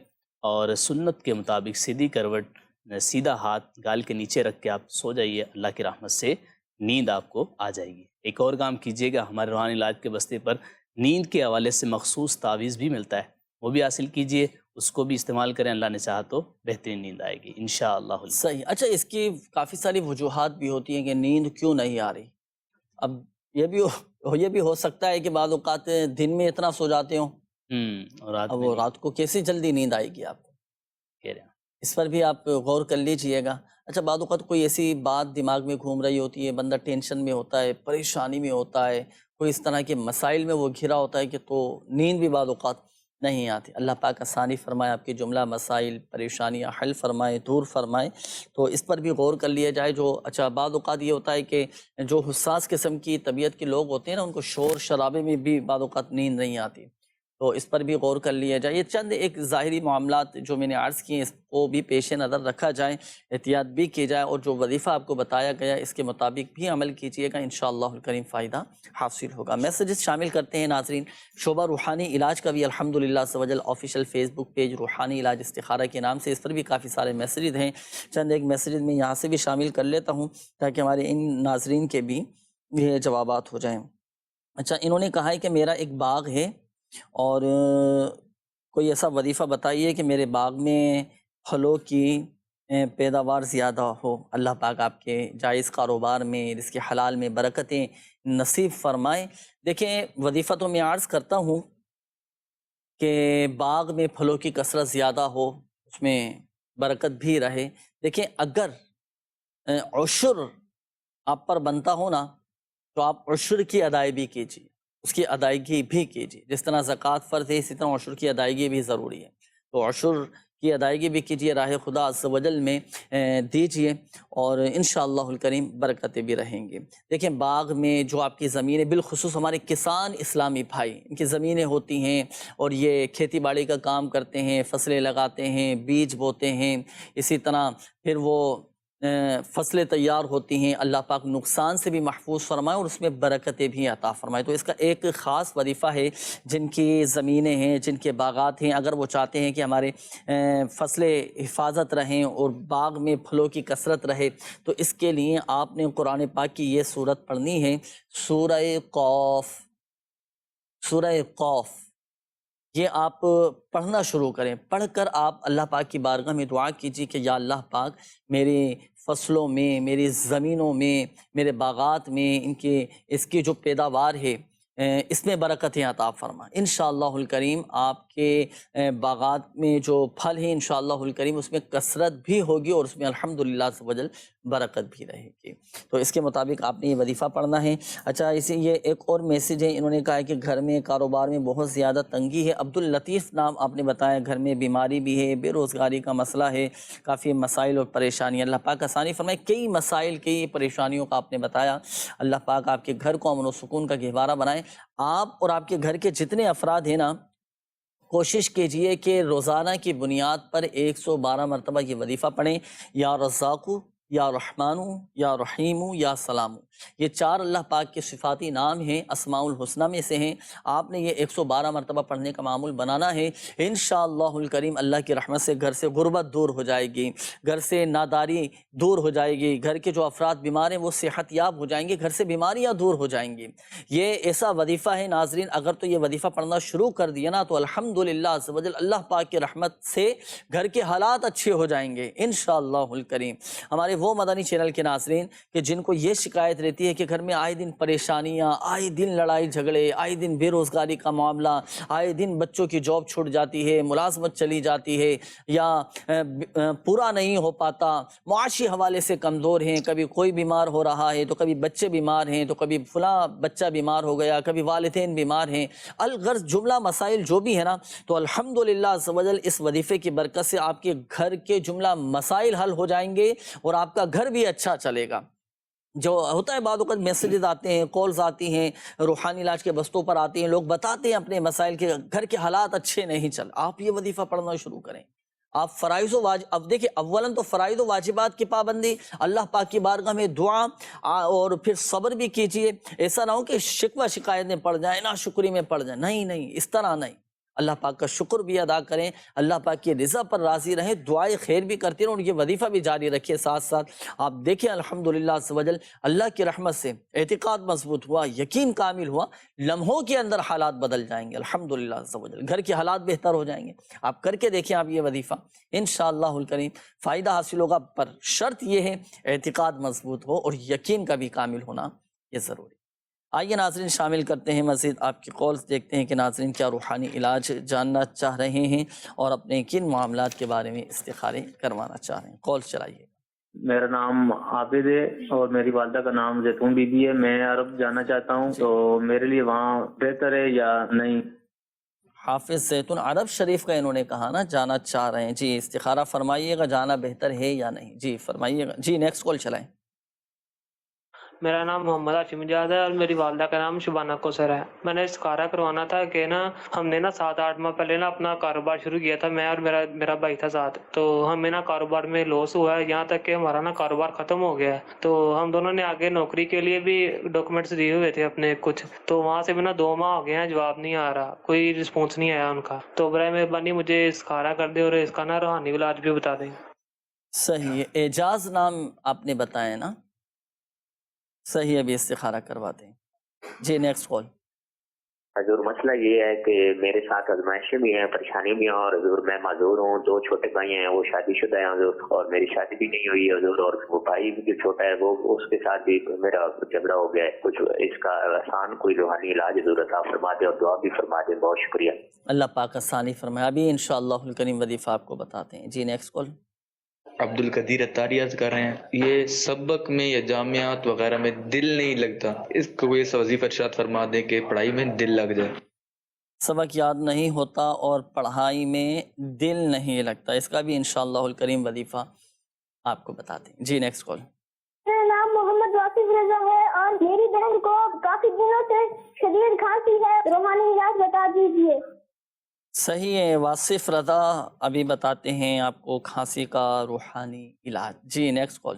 S3: اور سنت کے مطابق سیدھی کروٹ، سیدھا ہاتھ گال کے نیچے رکھ کے آپ سو جائیے، اللہ کی رحمت سے نیند آپ کو آ جائے گی۔ ایک اور کام کیجئے گا، ہمارے روحانی علاج کے بستے پر نیند کے حوالے سے مخصوص تعویذ بھی ملتا ہے، وہ بھی حاصل کیجئے، اس کو بھی استعمال کریں، اللہ نے چاہا تو بہترین نیند آئے گی انشاءاللہ۔
S2: صحیح۔ اچھا، اس کی کافی ساری وجوہات بھی ہوتی ہیں کہ نیند کیوں نہیں آ رہی۔ اب یہ بھی ہو سکتا ہے کہ بعض اوقات دن میں اتنا سو جاتے ہوں،
S3: اور رات
S2: اب
S3: میں
S2: وہ رات کو کیسے جلدی نیند آئے گی آپ کو،
S3: کہہ رہے ہیں۔
S2: اس پر بھی آپ غور کر لیجئے گا۔ اچھا، بعض اوقات کوئی ایسی بات دماغ میں گھوم رہی ہوتی ہے، بندہ ٹینشن میں ہوتا ہے، پریشانی میں ہوتا ہے، کوئی اس طرح کے مسائل میں وہ گھرا ہوتا ہے کہ تو نیند بھی بعض اوقات نہیں آتی۔ اللہ پاک آسانی فرمائے، آپ کے جملہ مسائل پریشانیاں حل فرمائے، دور فرمائے، تو اس پر بھی غور کر لیا جائے۔ اچھا، بعض اوقات یہ ہوتا ہے کہ جو حساس قسم کی طبیعت کے لوگ ہوتے ہیں نا، ان کو شور شرابے میں بھی بعض اوقات نیند نہیں آتی، تو اس پر بھی غور کر لیا جائے۔ یہ چند ایک ظاہری معاملات جو میں نے عرض کیے، اس کو بھی پیش نظر رکھا جائے، احتیاط بھی کی جائے، اور جو وظیفہ آپ کو بتایا گیا اس کے مطابق بھی عمل کیجیے گا، انشاءاللہ الکریم فائدہ حاصل ہوگا۔ میسیجز شامل کرتے ہیں ناظرین۔ شعبہ روحانی علاج کا بھی الحمدللہ عز و جل آفیشیل فیس بک پیج روحانی علاج استخارہ کے نام سے، اس پر بھی کافی سارے میسیجز ہیں۔ چند ایک میسیجز میں یہاں سے بھی شامل کر لیتا ہوں تاکہ ہمارے ان ناظرین کے بھی یہ جوابات ہو جائیں۔ اچھا، انہوں نے کہا ہے کہ میرا ایک باغ ہے اور کوئی ایسا وظیفہ بتائیے کہ میرے باغ میں پھلوں کی پیداوار زیادہ ہو، اللہ پاک آپ کے جائز کاروبار میں، رزق حلال میں برکتیں نصیب فرمائے۔ دیکھیں، وظیفہ تو میں عرض کرتا ہوں کہ باغ میں پھلوں کی کثرت زیادہ ہو، اس میں برکت بھی رہے۔ دیکھیں، اگر عشر آپ پر بنتا ہو نا، تو آپ عشر کی ادائیگی کیجیے، اس کی ادائیگی بھی کیجیے۔ جس طرح زکوٰۃ فرض ہے، اسی طرح عشر کی ادائیگی بھی ضروری ہے، تو عشر کی ادائیگی بھی کیجیے، راہ خدا عز و جل میں دیجیے، اور انشاءاللہ الکریم برکتیں بھی رہیں گی۔ دیکھیں، باغ میں جو آپ کی زمینیں، بالخصوص ہمارے کسان اسلامی بھائی، ان کی زمینیں ہوتی ہیں اور یہ کھیتی باڑی کا کام کرتے ہیں، فصلیں لگاتے ہیں، بیج بوتے ہیں، اسی طرح پھر وہ فصلیں تیار ہوتی ہیں، اللہ پاک نقصان سے بھی محفوظ فرمائے اور اس میں برکتیں بھی عطا فرمائے۔ تو اس کا ایک خاص وظیفہ ہے، جن کی زمینیں ہیں، جن کے باغات ہیں، اگر وہ چاہتے ہیں کہ ہمارے فصلیں حفاظت رہیں اور باغ میں پھلوں کی کثرت رہے، تو اس کے لیے آپ نے قرآن پاک کی یہ سورت پڑھنی ہے، سورہ قاف۔ سورہ قاف یہ آپ پڑھنا شروع کریں، پڑھ کر آپ اللہ پاک کی بارگاہ میں دعا کیجیے کہ یا اللہ پاک، میرے فصلوں میں، میری زمینوں میں، میرے باغات میں اس کی جو پیداوار ہے، اس میں برکتیں عطا فرما۔ انشاءاللہ الکریم آپ کے باغات میں جو پھل ہیں، انشاءاللہ الکریم اس میں کثرت بھی ہوگی اور اس میں الحمدللہ عز و جل برکت بھی رہے گی۔ تو اس کے مطابق آپ نے یہ وظیفہ پڑھنا ہے۔ اچھا، یہ ایک اور میسیج ہے، انہوں نے کہا ہے کہ گھر میں کاروبار میں بہت زیادہ تنگی ہے۔ عبداللطیف نام آپ نے بتایا، گھر میں بیماری بھی ہے، بے روزگاری کا مسئلہ ہے، کافی مسائل اور پریشانی، اللہ پاک آسانی فرمائے۔ کئی مسائل، کئی پریشانیوں کا آپ نے بتایا، اللہ پاک آپ کے گھر کو امن و سکون کا گہوارہ بنائے۔ آپ اور آپ کے گھر کے جتنے افراد ہیں نا، کوشش کیجئے کہ روزانہ کی بنیاد پر 112 مرتبہ یہ وظیفہ پڑھیں، یا رزاقو، یا رحمانو، یا رحیمو، یا سلامو۔ یہ 4 اللہ پاک کے صفاتی نام ہیں، اسماء الحسنہ میں سے ہیں۔ آپ نے یہ 112 مرتبہ پڑھنے کا معمول بنانا ہے۔ انشاءاللہ الکریم اللہ کی رحمت سے گھر سے غربت دور ہو جائے گی، گھر سے ناداری دور ہو جائے گی، گھر کے جو افراد بیمار ہیں وہ صحت یاب ہو جائیں گے، گھر سے بیماریاں دور ہو جائیں گی۔ یہ ایسا وظیفہ ہے ناظرین، اگر تو یہ وظیفہ پڑھنا شروع کر دیا نا، تو الحمدللہ عز و جل اللہ پاک کی رحمت سے گھر کے حالات اچھے ہو جائیں گے انشاءاللہ الکریم۔ ہمارے وہ مدنی چینل کے ناظرین کہ جن کو یہ شکایت رہتی ہے کہ گھر میں آئے دن پریشانیاں، آئے دن لڑائی جھگڑے، آئے دن بے روزگاری کا معاملہ، آئے دن بچوں کی جاب چھوٹ جاتی ہے، ملازمت چلی جاتی ہے، یا پورا نہیں ہو پاتا، معاشی حوالے سے کمزور ہیں، کبھی کوئی بیمار ہو رہا ہے تو کبھی بچے بیمار ہیں، تو کبھی فلاں بچہ بیمار ہو گیا، کبھی والدین بیمار ہیں، الغرض جملہ مسائل جو بھی ہے نا، تو الحمدللہ عز و جل اس وظیفے کی برکت سے آپ کے گھر کے جملہ مسائل حل ہو جائیں گے اور آپ کا گھر بھی اچھا چلے گا۔ جو ہوتا ہے بعض اوقات میسیجز آتے ہیں، کالز آتی ہیں، روحانی علاج کے بستوں پر آتے ہیں، لوگ بتاتے ہیں اپنے مسائل کے گھر کے حالات اچھے نہیں چل، آپ یہ وظیفہ پڑھنا شروع کریں۔ آپ فرائض و واجب، اب دیکھیں اولاً تو فرائض و واجبات کی پابندی، اللہ پاک کی بارگاہ میں دعا، اور پھر صبر بھی کیجئے۔ ایسا نہ ہو کہ شکوہ شکایت میں پڑ جائیں، ناشکری میں پڑ جائیں، نہیں، اس طرح نہیں۔ اللہ پاک کا شکر بھی ادا کریں، اللہ پاک کی رضا پر راضی رہیں، دعائے خیر بھی کرتے رہیں، اور یہ وظیفہ بھی جاری رکھیں ساتھ ساتھ۔ آپ دیکھیں الحمدللہ عز و جل اللہ کی رحمت سے اعتقاد مضبوط ہوا، یقین کامل ہوا، لمحوں کے اندر حالات بدل جائیں گے الحمدللہ عز و جل، گھر کے حالات بہتر ہو جائیں گے۔ آپ کر کے دیکھیں آپ یہ وظیفہ، انشاءاللہ الکریم فائدہ حاصل ہوگا، پر شرط یہ ہے اعتقاد مضبوط ہو اور یقین کا بھی کامل ہونا یہ ضروری۔ آئیے ناظرین شامل کرتے ہیں مزید آپ کی کالز، دیکھتے ہیں کہ ناظرین کیا روحانی علاج جاننا چاہ رہے ہیں اور اپنے کن معاملات کے بارے میں استخارے کروانا چاہ رہے ہیں۔ کالز چلائیے۔
S6: میرا نام عابد ہے اور میری والدہ کا نام زیتون بی بی ہے۔ میں عرب جانا چاہتا ہوں، تو میرے لیے وہاں بہتر ہے یا نہیں؟
S2: حافظ زیتون عرب شریف کا انہوں نے کہا نا جانا چاہ رہے ہیں، جی استخارہ فرمائیے گا جانا بہتر ہے یا نہیں، جی فرمائیے گا۔ جی نیکسٹ کال چلائیں۔
S7: میرا نام محمد ہاشم اجاز ہے اور میری والدہ کا نام شبانہ کوثر ہے۔ میں نے استخارہ کروانا تھا کہ ہم نے 7-8 ماہ پہلے اپنا کاروبار شروع کیا تھا، میں اور میرا بھائی تھا ساتھ، تو ہمیں کاروبار میں لاس ہوا ہے، یہاں تک کہ ہمارا کاروبار ختم ہو گیا ہے۔ تو ہم دونوں نے آگے نوکری کے لیے بھی ڈاکومنٹس دیے ہوئے تھے اپنے کچھ، تو وہاں سے بھی 2 ماہ ہو گئے ہیں، جواب نہیں آ رہا، کوئی رسپانس نہیں آیا ان کا۔ تو برائے مہربانی مجھے استخارہ کر دیں اور اس کا روحانی علاج بھی بتا دیں۔
S2: صحیح ہے، اعجاز نام آپ نے بتایا نا، صحیح ہے، ابھی استخارہ کرواتے ہیں۔ جی نیکسٹ کال۔
S8: حضور مسئلہ یہ ہے کہ میرے ساتھ آزمائشیں بھی ہیں، پریشانی بھی ہیں، اور حضور میں معذور ہوں، 2 چھوٹے بھائی ہیں، وہ شادی شدہ ہیں حضور، اور میری شادی بھی نہیں ہوئی ہے حضور، اور وہ بھائی بھی جو چھوٹا ہے وہ اس کے ساتھ بھی میرا جھگڑا ہو گیا ہے، کچھ اس کا آسان کوئی روحانی علاج حضور عطا فرما دے اور دعا بھی فرما دے، بہت شکریہ۔
S2: اللہ پاک آسانی فرمائے، ابھی انشاءاللہ الکریم وظیفہ آپ کو بتاتے ہیں۔ جی نیکسٹ کال۔
S9: عبد القدیر اتاری عرض کر رہے ہیں، یہ سبق میں یا جامعات وغیرہ میں دل نہیں لگتا، اس کو کوئی ایسا وظیفہ ارشاد فرما دیں کہ پڑھائی میں دل لگ جائے۔
S2: سبق یاد نہیں ہوتا اور پڑھائی میں دل نہیں لگتا، اس کا بھی انشاءاللہ الکریم وظیفہ آپ کو بتاتے ہیں۔ جی نیکسٹ کال۔
S10: میرا نام محمد واصف رضا ہے اور میری بہن کو کافی دنوں سے شدید کھانسی ہے، روحانی علاج بتا دیجیے۔
S2: صحیح ہے واصف رضا، ابھی بتاتے ہیں آپ کو کھانسی کا روحانی علاج۔ جی نیکسٹ کال۔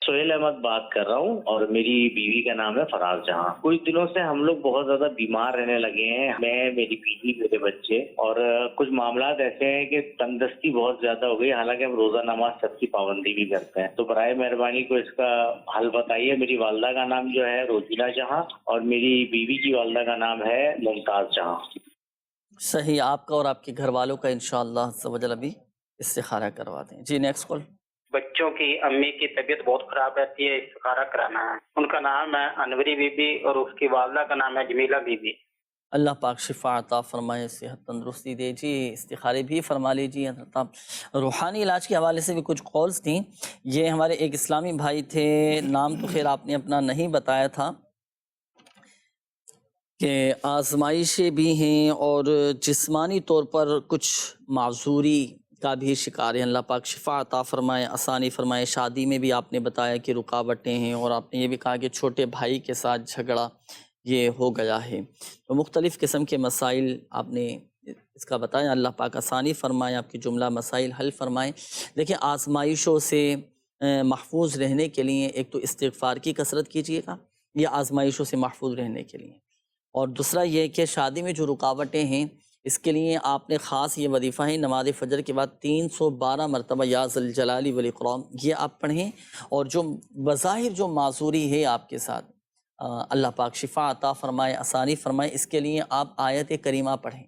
S11: سہیل احمد بات کر رہا ہوں اور میری بیوی کا نام ہے فراز جہاں۔ کچھ دنوں سے ہم لوگ بہت زیادہ بیمار رہنے لگے ہیں، میں، میری بیوی، میرے بچے، اور کچھ معاملات ایسے ہیں کہ تندرستی بہت زیادہ ہو گئی، حالانکہ ہم روزہ نماز سب کی پابندی بھی کرتے ہیں، تو برائے مہربانی کو اس کا حل بتائیے۔ میری والدہ کا نام جو ہے روزینہ جہاں اور میری بیوی کی والدہ کا نام ہے ممتاز جہاں۔
S2: صحیح، آپ کا اور آپ کے گھر والوں کا انشاءاللہ عز و جل ابھی استخارہ کروا دیں۔ جی نیکسٹ کال۔
S12: بچوں کی امی کی طبیعت بہت خراب رہتی ہے، استخارہ کرانا ہے۔ ان کا نام ہے انوری بی بی اور اس کی والدہ کا نام ہے جمیلہ بی بی۔
S2: اللہ پاک شفا عطا فرمائے، صحت تندرستی دے۔ جی استخارے بھی فرما لیجیے حضرت آپ۔ روحانی علاج کے حوالے سے بھی کچھ کالز تھیں، یہ ہمارے ایک اسلامی بھائی تھے، نام تو خیر آپ نے اپنا نہیں بتایا تھا، کہ آزمائشیں بھی ہیں اور جسمانی طور پر کچھ معذوری کا بھی شکار ہے، اللہ پاک شفا عطا فرمائے، آسانی فرمائے۔ شادی میں بھی آپ نے بتایا کہ رکاوٹیں ہیں، اور آپ نے یہ بھی کہا کہ چھوٹے بھائی کے ساتھ جھگڑا یہ ہو گیا ہے، تو مختلف قسم کے مسائل آپ نے اس کا بتایا، اللہ پاک آسانی فرمائے، آپ کی جملہ مسائل حل فرمائے۔ دیکھیں آزمائشوں سے محفوظ رہنے کے لیے ایک تو استغفار کی کثرت کیجیے گا، یہ آزمائشوں سے محفوظ رہنے کے لیے، اور دوسرا یہ کہ شادی میں جو رکاوٹیں ہیں اس کے لیے آپ نے خاص یہ وظیفہ ہے، نماز فجر کے بعد 312 مرتبہ یا ذوالجلال والاکرام یہ آپ پڑھیں، اور جو بظاہر جو معذوری ہے آپ کے ساتھ اللہ پاک شفا عطا فرمائے، آسانی فرمائے، اس کے لیے آپ آیت کریمہ پڑھیں،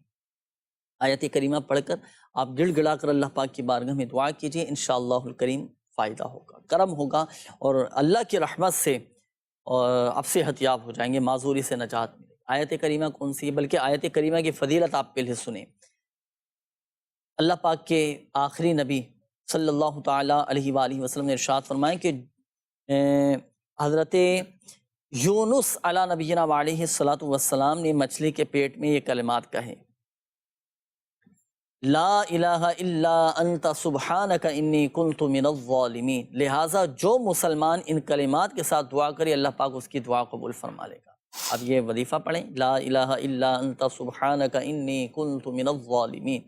S2: آیت کریمہ پڑھ کر آپ گڑ گڑا کر اللہ پاک کی بارگاہ میں دعا کیجیے، انشاءاللہ الکریم فائدہ ہوگا، کرم ہوگا، اور اللہ کی رحمت سے آپ صحت یاب ہو جائیں گے، معذوری سے نجات ملے۔ آیت کریمہ کون سی ہے؟ بلکہ آیت کریمہ کی فضیلت آپ پہلے سنیں۔ اللہ پاک کے آخری نبی صلی اللہ تعالیٰ علیہ وآلہ وسلم نے ارشاد فرمائے کہ حضرت یونس علی نبینا علیہ الصلوۃ والسلام نے مچھلی کے پیٹ میں یہ کلمات کہے، لا الہ الا انت سبحانک انی کنت من الظالمین. لہٰذا جو مسلمان ان کلمات کے ساتھ دعا کرے اللہ پاک اس کی دعا قبول فرما لے گا. اب یہ وظیفہ پڑھیں، لا الہ الا انت سبحانک انی کنت من الظالمین.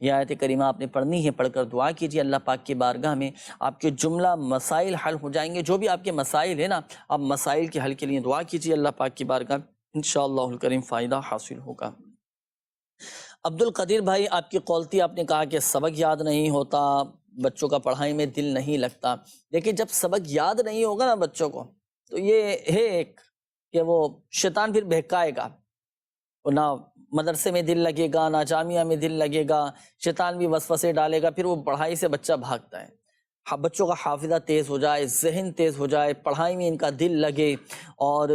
S2: یہ آیت کریمہ آپ نے پڑھنی ہے، پڑھ کر دعا کیجیے اللہ پاک کی بارگاہ میں، آپ کے جملہ مسائل حل ہو جائیں گے. جو بھی آپ کے مسائل ہیں نا، آپ مسائل کے حل کے لیے دعا کیجیے اللہ پاک کی بارگاہ، انشاءاللہ الکریم فائدہ حاصل ہوگا. عبد القدیر بھائی، آپ کی قولتی آپ نے کہا کہ سبق یاد نہیں ہوتا، بچوں کا پڑھائی میں دل نہیں لگتا. لیکن جب سبق یاد نہیں ہوگا نا بچوں کو، تو یہ ہے ایک کہ وہ شیطان پھر بہکائے گا، نہ مدرسے میں دل لگے گا نہ جامعہ میں دل لگے گا، شیطان بھی وسوسے ڈالے گا، پھر وہ پڑھائی سے بچہ بھاگتا ہے. بچوں کا حافظہ تیز ہو جائے، ذہن تیز ہو جائے، پڑھائی میں ان کا دل لگے اور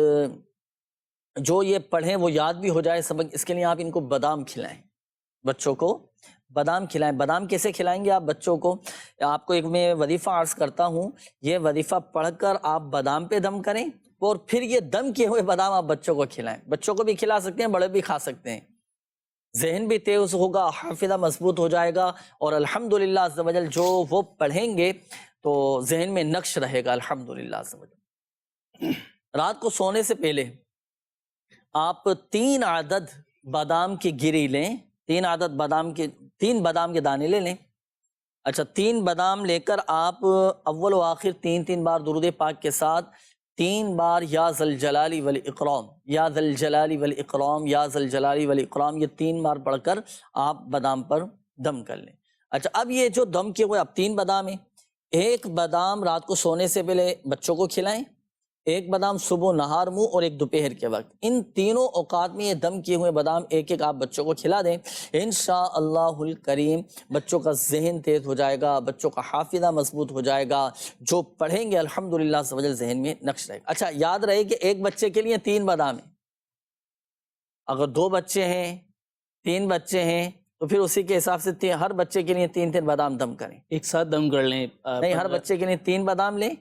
S2: جو یہ پڑھیں وہ یاد بھی ہو جائے سبق. اس کے لیے آپ ان کو بادام کھلائیں، بچوں کو بادام کھلائیں. بادام کیسے کھلائیں گے آپ بچوں کو؟ آپ کو ایک میں وظیفہ عرض کرتا ہوں، یہ وظیفہ پڑھ کر آپ بادام پہ دم کریں اور پھر یہ دم کیے ہوئے بادام آپ بچوں کو کھلائیں. بچوں کو بھی کھلا سکتے ہیں، بڑے بھی کھا سکتے ہیں. ذہن بھی تیز ہوگا، حافظہ مضبوط ہو جائے گا، اور الحمدللہ عز و جل جو وہ پڑھیں گے تو ذہن میں نقش رہے گا الحمدللہ عز و جل. رات کو سونے سے پہلے آپ 3 عدد بادام کی گری لیں، 3 عدد بادام کے 3 بادام کے دانے لے لیں. اچھا، 3 بادام لے کر آپ اول و آخر 3 بار درود پاک کے ساتھ 3 بار یا ذل جلالی والاکرام، یا ذل جلالی والاکرام، یا ذل جلالی والاکرام، یہ 3 بار پڑھ کر آپ بادام پر دم کر لیں. اچھا، اب یہ جو دم کیے ہوئے اب 3 بادام ہیں، 1 بادام رات کو سونے سے پہلے بچوں کو کھلائیں، 1 بادام صبح نہار منہ، اور 1 دوپہر کے وقت. ان تینوں اوقات میں یہ دم کیے ہوئے بادام ایک آپ بچوں کو کھلا دیں. انشاءاللہ الکریم بچوں کا ذہن تیز ہو جائے گا، بچوں کا حافظہ مضبوط ہو جائے گا، جو پڑھیں گے الحمدللہ عز و جل ذہن میں نقش رہے گا. اچھا، یاد رہے کہ ایک بچے کے لیے 3 بادام ہیں. اگر 2 بچے ہیں، 3 بچے ہیں، تو پھر اسی کے حساب سے ہر بچے کے لیے 3 بادام دم کریں.
S3: ایک ساتھ دم کر لیں؟
S2: نہیں، ہر بچے کے لیے 3 بادام لیں،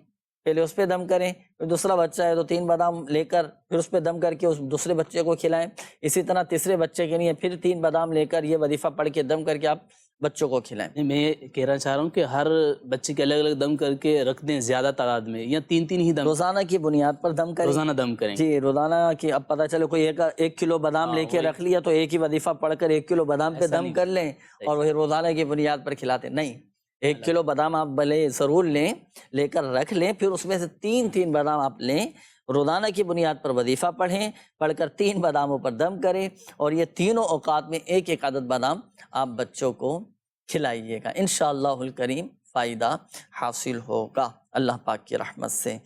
S2: پہلے اس پہ دم کریں، پھر دوسرا بچہ ہے تو 3 بادام لے کر پھر اس پہ دم کر کے اس دوسرے بچے کو کھلائیں. اسی طرح تیسرے بچے کے لیے پھر 3 بادام لے کر یہ وظیفہ پڑھ کے دم کر کے آپ بچوں کو کھلائیں.
S3: میں یہ کہنا چاہ رہا ہوں کہ ہر بچے کے الگ الگ دم کر کے رکھ دیں زیادہ تعداد میں، یا 3 ہی دم
S2: روزانہ کی بنیاد پر دم کریں.
S3: روزانہ دم کریں
S2: جی، روزانہ کی. اب پتہ چلے کوئی 1 کلو بادام لے کے رکھ لیا تو ایک ہی وظیفہ پڑھ کر 1 کلو بادام پہ دم کر لیں اور وہی روزانہ کی بنیاد پر کھلاتے. نہیں، 1 کلو بادام آپ بھلے ضرور لیں، لے کر رکھ لیں، پھر اس میں سے 3 بادام آپ لیں، روزانہ کی بنیاد پر وظیفہ پڑھیں، پڑھ کر 3 باداموں پر دم کریں، اور یہ تینوں اوقات میں 1 عدد بادام آپ بچوں کو کھلائیے گا. انشاءاللہ الکریم فائدہ حاصل ہوگا اللہ پاک کی رحمت سے.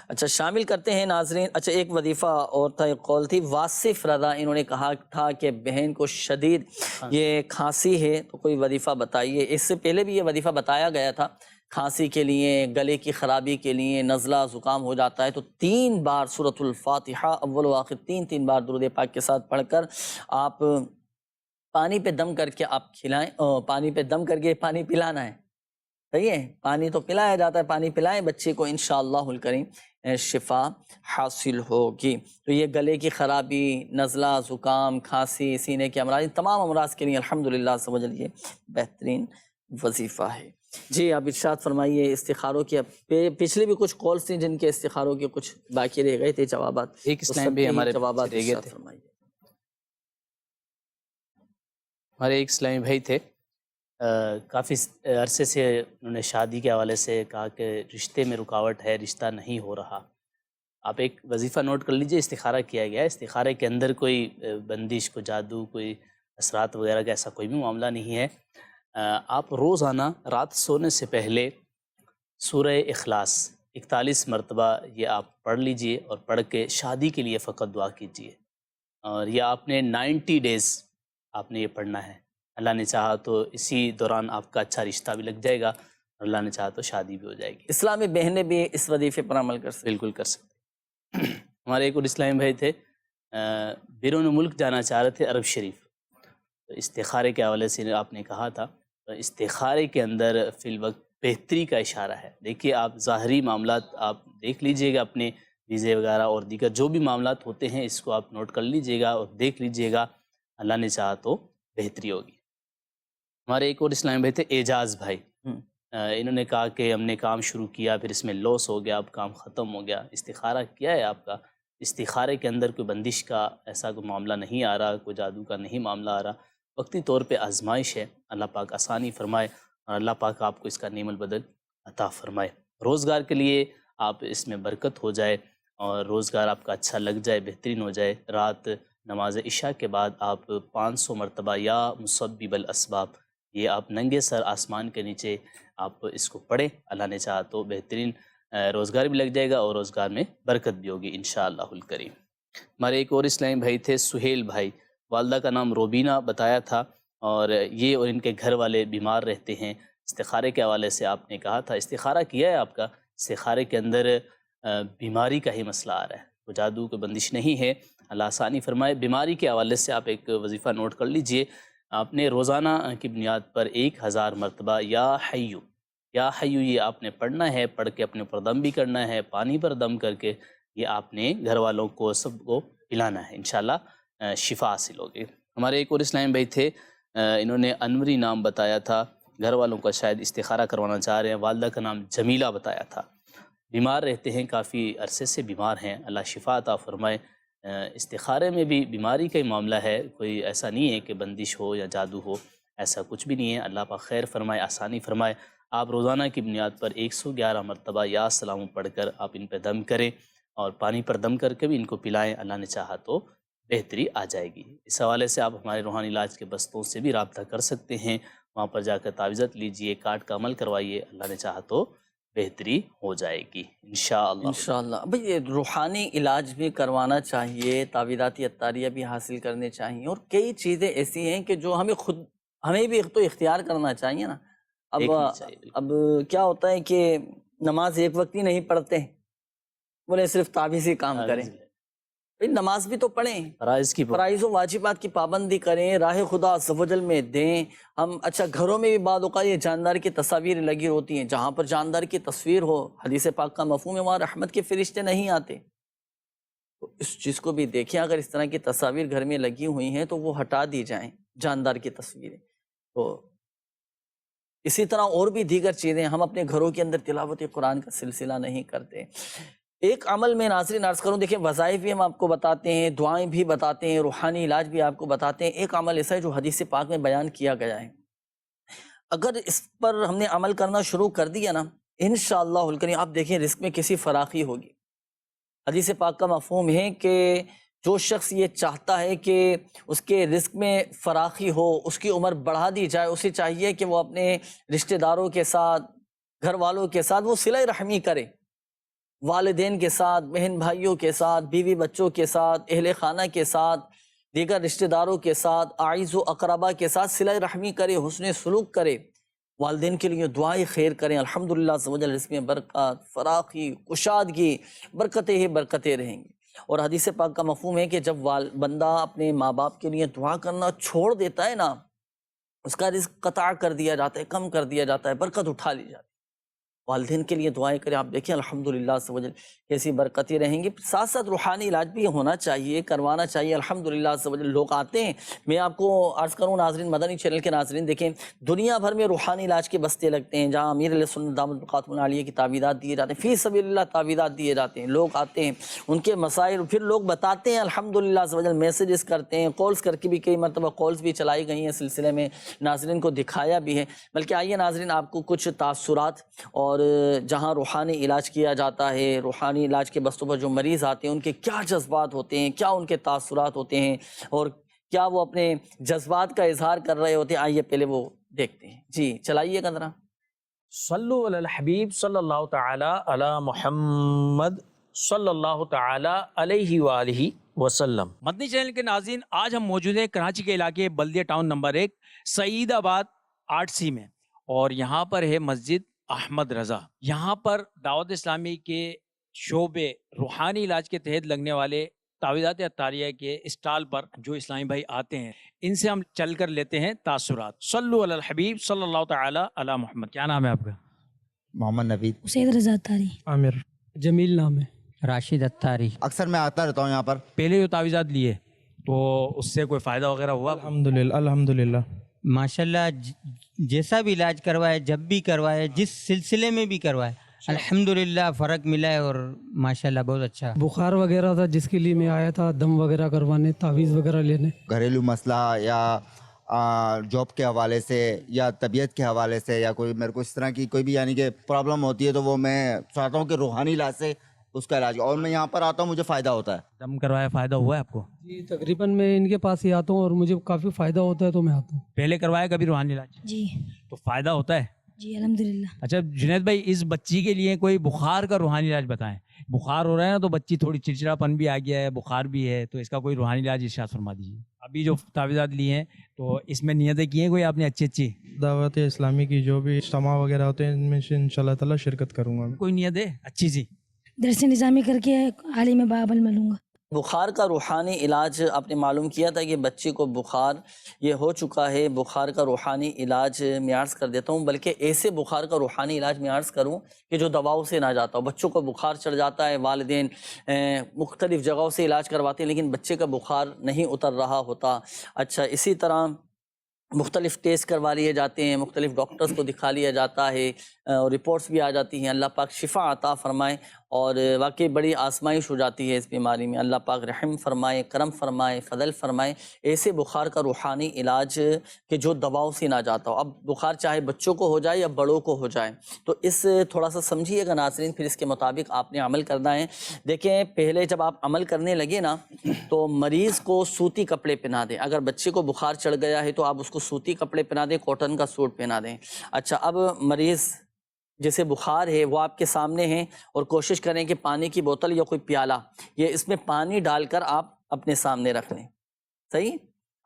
S2: اچھا، شامل کرتے ہیں ناظرین. اچھا، ایک وظیفہ اور تھا، ایک قول تھی واصف رضا، انہوں نے کہا تھا کہ بہن کو شدید یہ کھانسی ہے تو کوئی وظیفہ بتائیے. اس سے پہلے بھی یہ وظیفہ بتایا گیا تھا. کھانسی کے لیے، گلے کی خرابی کے لیے، نزلہ زکام ہو جاتا ہے تو 3 بار سورۃ الفاتحہ اول و آخر 3 بار درود پاک کے ساتھ پڑھ کر آپ پانی پہ دم کر کے آپ کھلائیں. پانی پہ دم کر کے پانی پلانا ہے، صحیح ہے، پانی تو پلایا جاتا ہے، پانی پلائیں بچے کو، انشاءاللہ الکریم شفا حاصل ہوگی. تو یہ گلے کی خرابی، نزلہ زکام، کھانسی، سینے کے امراض، تمام امراض کے لیے الحمدللہ سمجھ لیجیے بہترین وظیفہ ہے. جی، آپ ارشاد فرمائیے. استخاروں کی پچھلے بھی کچھ کالز تھیں جن کے استخاروں کے کچھ باقی رہ گئے تھے جوابات.
S3: ایک اسلام بھی ہمارے
S2: جوابات
S3: رہ گئے تھے. ہمارے ایک اسلامی بھائی تھے، کافی عرصے سے انہوں نے شادی کے حوالے سے کہا کہ رشتے میں رکاوٹ ہے، رشتہ نہیں ہو رہا. آپ ایک وظیفہ نوٹ کر لیجئے، استخارہ کیا گیا ہے. استخارے کے اندر کوئی بندش، کوئی جادو، کوئی اثرات وغیرہ کا ایسا کوئی بھی معاملہ نہیں ہے. آپ روزانہ رات سونے سے پہلے سورہ اخلاص 41 مرتبہ یہ آپ پڑھ لیجئے، اور پڑھ کے شادی کے لیے فقط دعا کیجئے. اور یہ آپ نے 90 ڈیز آپ نے یہ پڑھنا ہے. اللہ نے چاہا تو اسی دوران آپ کا اچھا رشتہ بھی لگ جائے گا، اور اللہ نے چاہا تو شادی بھی ہو جائے گی.
S2: اسلامی بہنیں بھی اس وظیفے پر عمل کر سکتے؟
S3: بالکل کر سکتے. ہمارے ایک اور اسلامی بھائی تھے، بیرون ملک جانا چاہ رہے تھے، عرب شریف. تو استخارے کے حوالے سے آپ نے کہا تھا، استخارے کے اندر فی الوقت بہتری کا اشارہ ہے. دیکھیے، آپ ظاہری معاملات آپ دیکھ لیجئے گا، اپنے ویزے وغیرہ اور دیگر جو بھی معاملات ہوتے ہیں اس کو آپ نوٹ کر لیجئے گا اور دیکھ لیجئے گا. اللہ نے چاہا تو بہتری ہوگی. ہمارے ایک اور اسلامی بھائی تھے اعجاز بھائی، انہوں نے کہا کہ ہم نے کام شروع کیا، پھر اس میں لاس ہو گیا، اب کام ختم ہو گیا، استخارہ کیا ہے آپ کا، استخارے کے اندر کوئی بندش کا ایسا کوئی معاملہ نہیں آ رہا، کوئی جادو کا نہیں معاملہ آ رہا، وقتی طور پہ آزمائش ہے، اللہ پاک آسانی فرمائے اور اللہ پاک آپ کو اس کا نعم البدل عطا فرمائے، روزگار کے لیے آپ اس میں برکت ہو جائے اور روزگار آپ کا اچھا لگ جائے، بہترین ہو جائے۔ رات نماز عشاء کے بعد آپ 500 مرتبہ یا مسبب الاسباب، یہ آپ ننگے سر آسمان کے نیچے آپ اس کو پڑھیں، اللہ نے چاہا تو بہترین روزگار بھی لگ جائے گا اور روزگار میں برکت بھی ہوگی انشاءاللہ الکریم۔ ہمارے ایک اور اسلامی بھائی تھے سہیل بھائی، والدہ کا نام روبینہ بتایا تھا، اور یہ اور ان کے گھر والے بیمار رہتے ہیں۔ استخارے کے حوالے سے آپ نے کہا تھا، استخارہ کیا ہے آپ کا، استخارے کے اندر بیماری کا ہی مسئلہ آ رہا ہے، وہ جادو کی بندش نہیں ہے، اللہ آسانی فرمائے۔ بیماری کے حوالے سے آپ ایک وظیفہ نوٹ کر لیجئے، آپ نے روزانہ کی بنیاد پر 1000 مرتبہ یا حیو یہ آپ نے پڑھنا ہے، پڑھ کے اپنے پر دم بھی کرنا ہے، پانی پر دم کر کے یہ آپ نے گھر والوں کو سب کو پلانا ہے، انشاءاللہ شفا حاصل ہوگی۔ ہمارے ایک اور اسلامی بھائی تھے، انہوں نے انوری نام بتایا تھا، گھر والوں کا شاید استخارہ کروانا چاہ رہے ہیں، والدہ کا نام جمیلہ بتایا تھا، بیمار رہتے ہیں، کافی عرصے سے بیمار ہیں، اللہ شفا عطا فرمائے۔ استخارے میں بھی بیماری کا ہی معاملہ ہے، کوئی ایسا نہیں ہے کہ بندش ہو یا جادو ہو، ایسا کچھ بھی نہیں ہے، اللہ پاک خیر فرمائے، آسانی فرمائے۔ آپ روزانہ کی بنیاد پر 111 مرتبہ یا سلام پڑھ کر آپ ان پہ دم کریں اور پانی پر دم کر کے بھی ان کو پلائیں، اللہ نے چاہا تو بہتری آ جائے گی۔ اس حوالے سے آپ ہمارے روحانی علاج کے بستوں سے بھی رابطہ کر سکتے ہیں، وہاں پر جا کر تعویذات لیجئے، کارڈ کا عمل کروائیے، اللہ نے چاہا تو بہتری ہو جائے گی انشاءاللہ۔
S2: انشاءاللہ بھئی یہ روحانی علاج بھی کروانا چاہیے، تعویذاتی عطاریہ بھی حاصل کرنے چاہیے، اور کئی چیزیں ایسی ہیں کہ جو ہمیں بھی تو اختیار کرنا چاہیے نا۔ اب کیا ہوتا ہے کہ نماز ایک وقت ہی نہیں پڑھتے، بولے صرف تعویذ ہی کام کریں، نماز بھی تو پڑھیں، فرائض و واجبات کی پابندی کریں، راہ خدا عز و جل میں دیں ہم۔ اچھا گھروں میں بھی بعض اوقات یہ جاندار کی تصاویر لگی ہوتی ہیں، جہاں پر جاندار کی تصویر ہو، حدیث پاک کا مفہوم ہے وہاں رحمت کے فرشتے نہیں آتے، تو اس چیز کو بھی دیکھیں، اگر اس طرح کی تصاویر گھر میں لگی ہوئی ہیں تو وہ ہٹا دی جائیں، جاندار کی تصویریں۔ تو اسی طرح اور بھی دیگر چیزیں، ہم اپنے گھروں کے اندر تلاوت قرآن کا سلسلہ نہیں کرتے۔ ایک عمل میں ناظرین عرض کروں، دیکھیں وظائف بھی ہم آپ کو بتاتے ہیں، دعائیں بھی بتاتے ہیں، روحانی علاج بھی آپ کو بتاتے ہیں، ایک عمل ایسا ہے جو حدیث پاک میں بیان کیا گیا ہے، اگر اس پر ہم نے عمل کرنا شروع کر دیا نا، انشاءاللہ الکریم آپ دیکھیں رزق میں کسی فراخی ہوگی۔ حدیث پاک کا مفہوم ہے کہ جو شخص یہ چاہتا ہے کہ اس کے رزق میں فراخی ہو، اس کی عمر بڑھا دی جائے، اسے چاہیے کہ وہ اپنے رشتہ داروں کے ساتھ، گھر والوں کے ساتھ وہ صلہ رحمی کرے، والدین کے ساتھ، بہن بھائیوں کے ساتھ، بیوی بچوں کے ساتھ، اہل خانہ کے ساتھ، دیگر رشتہ داروں کے ساتھ، اعز و اقربا کے ساتھ صلہ رحمی کرے، حسن سلوک کرے، والدین کے لیے دعائیں خیر کریں، الحمدللہ عز و جل رزق میں برکت، فراخی، کشادگی، برکتیں ہی برکتیں رہیں گی۔ اور حدیث پاک کا مفہوم ہے کہ جب بندہ اپنے ماں باپ کے لیے دعا کرنا چھوڑ دیتا ہے نا، اس کا رزق قطع کر دیا جاتا ہے، کم کر دیا جاتا ہے، برکت اٹھا لی جاتی ہے۔ والدین کے لیے دعائیں کریں، آپ دیکھیں الحمدللہ عز و جل کیسی برکتیں رہیں گی۔ ساتھ ساتھ روحانی علاج بھی ہونا چاہیے، کروانا چاہیے، الحمدللہ عز و جل لوگ آتے ہیں۔ میں آپ کو عرض کروں ناظرین، مدنی چینل کے ناظرین دیکھیں، دنیا بھر میں روحانی علاج کے بستے لگتے ہیں، جہاں امیر علیہ سنت دامت برکاتہ العالیہ کی تعویذات دیے جاتے ہیں، فی سبیل اللہ تعویذات دیے جاتے ہیں، لوگ آتے ہیں، ان کے مسائل پھر لوگ بتاتے ہیں، الحمدللہ عز و جل میسیجز کرتے ہیں، کالز کر کے بھی کئی مرتبہ کالز بھی چلائی گئی ہیں، سلسلے میں ناظرین کو دکھایا بھی ہے۔ بلکہ آئیے ناظرین آپ کو کچھ تاثرات، اور جہاں روحانی علاج کیا جاتا ہے، روحانی علاج کے بستوں پر جو مریض آتے ہیں ان کے کیا جذبات ہوتے ہیں، کیا ان کے تاثرات ہوتے ہیں، اور کیا وہ اپنے جذبات کا اظہار کر رہے ہوتے ہیں، آئیے پہلے وہ دیکھتے ہیں۔ جی چلائیے گا ذرا۔
S13: صلو علی الحبیب صلی اللہ تعالی علی محمد صلی اللہ تعالی علیہ وآلہ وسلم۔ مدنی چینل کے ناظرین، آج ہم موجود ہیں کراچی کے علاقے بلدیہ ٹاؤن نمبر 1 سعید آباد 8C میں، اور یہاں پر ہے مسجد احمد رضا۔ یہاں پر دعوت اسلامی کے شعبے روحانی علاج کے تحت لگنے والے تعویذات عطاریہ کے اسٹال پر جو اسلامی بھائی آتے ہیں، ان سے ہم چل کر لیتے ہیں تاثرات۔ صلو علی الحبیب صلی اللہ تعالی علی محمد۔ کیا نام ہے آپ کا؟
S14: محمد نوید۔
S15: حسین رضا اتاری۔
S13: عامر۔ جمیل نام ہے۔
S15: راشد اتاری۔
S14: اکثر میں آتا رہتا ہوں یہاں پر۔
S13: پہلے جو تعویذات لیے تو اس سے کوئی فائدہ وغیرہ ہوا؟ الحمدللہ الحمدللہ
S15: ماشاءاللہ جیسا بھی علاج کروائے، جب بھی کروائے، جس سلسلے میں بھی کروائے، الحمدللہ فرق ملا ہے اور ماشاءاللہ بہت اچھا۔
S16: بخار وغیرہ تھا جس کے لیے میں آیا تھا، دم وغیرہ کروانے، تعویذ وغیرہ لینے۔
S14: گھریلو مسئلہ یا جاب کے حوالے سے یا طبیعت کے حوالے سے یا کوئی میرے کو اس طرح کی کوئی بھی یعنی کہ پرابلم ہوتی ہے تو وہ میں چاہتا ہوں کہ روحانی علاج سے اس کا علاج، اور میں یہاں پر آتا ہوں مجھے فائدہ ہوتا ہے۔
S13: دم کروایا فائدہ ہوا ہے آپ کو؟
S16: جی تقریباً میں ان کے پاس ہی آتا ہوں اور مجھے کافی فائدہ ہوتا ہے تو میں آتا ہوں۔
S13: پہلے کروایا کبھی روحانی علاج؟
S17: جی
S13: تو فائدہ ہوتا ہے؟
S17: جی الحمدللہ۔
S13: اچھا جنید بھائی، اس بچی کے لیے کوئی بخار کا روحانی علاج بتائیں۔ بخار ہو رہا ہے نا تو بچی تھوڑی چڑچڑاپن بھی آ گیا ہے، بخار بھی ہے، تو اس کا کوئی روحانی علاج ارشاد فرما دیجیے۔ ابھی جو تعویذات لی ہیں تو اس میں نیتیں کی ہیں کوئی آپ نے اچھی؟
S18: دعوت اسلامی کی جو بھی اجتماع وغیرہ ہوتے ہیں ان میں انشاءاللہ تعالیٰ شرکت کروں گا۔
S13: کوئی نیت ہے اچھی سی؟
S17: درس نظامی کر کے عالم بابل میں لوں گا۔
S2: بخار کا روحانی علاج آپ نے معلوم کیا تھا کہ بچی کو بخار یہ ہو چکا ہے، بخار کا روحانی علاج میں عرض کر دیتا ہوں، بلکہ ایسے بخار کا روحانی علاج میں عرض کروں کہ جو دواؤں سے نہ جاتا ہو۔ بچوں کو بخار چڑھ جاتا ہے، والدین مختلف جگہوں سے علاج کرواتے ہیں لیکن بچے کا بخار نہیں اتر رہا ہوتا۔ اچھا اسی طرح مختلف ٹیسٹ کروا لیے جاتے ہیں، مختلف ڈاکٹرز کو دکھا لیا جاتا ہے اور رپورٹس بھی آ جاتی ہیں۔ اللہ پاک شفا عطا فرمائے، اور واقعی بڑی آزمائش ہو جاتی ہے اس بیماری میں۔ اللہ پاک رحم فرمائے، کرم فرمائے، فضل فرمائے۔ ایسے بخار کا روحانی علاج کہ جو دواؤں سے نہ جاتا ہو۔ اب بخار چاہے بچوں کو ہو جائے یا بڑوں کو ہو جائے، تو اس تھوڑا سا سمجھیے گا ناظرین، پھر اس کے مطابق آپ نے عمل کرنا ہے۔ دیکھیں پہلے جب آپ عمل کرنے لگے نا تو مریض کو سوتی کپڑے پہنا دیں۔ اگر بچے کو بخار چڑھ گیا ہے تو آپ اس کو سوتی کپڑے پہنا دیں، کاٹن کا سوٹ پہنا دیں۔ اچھا اب مریض جیسے بخار ہے وہ آپ کے سامنے ہیں، اور کوشش کریں کہ پانی کی بوتل یا کوئی پیالہ یہ اس میں پانی ڈال کر آپ اپنے سامنے رکھ لیں۔ صحیح؟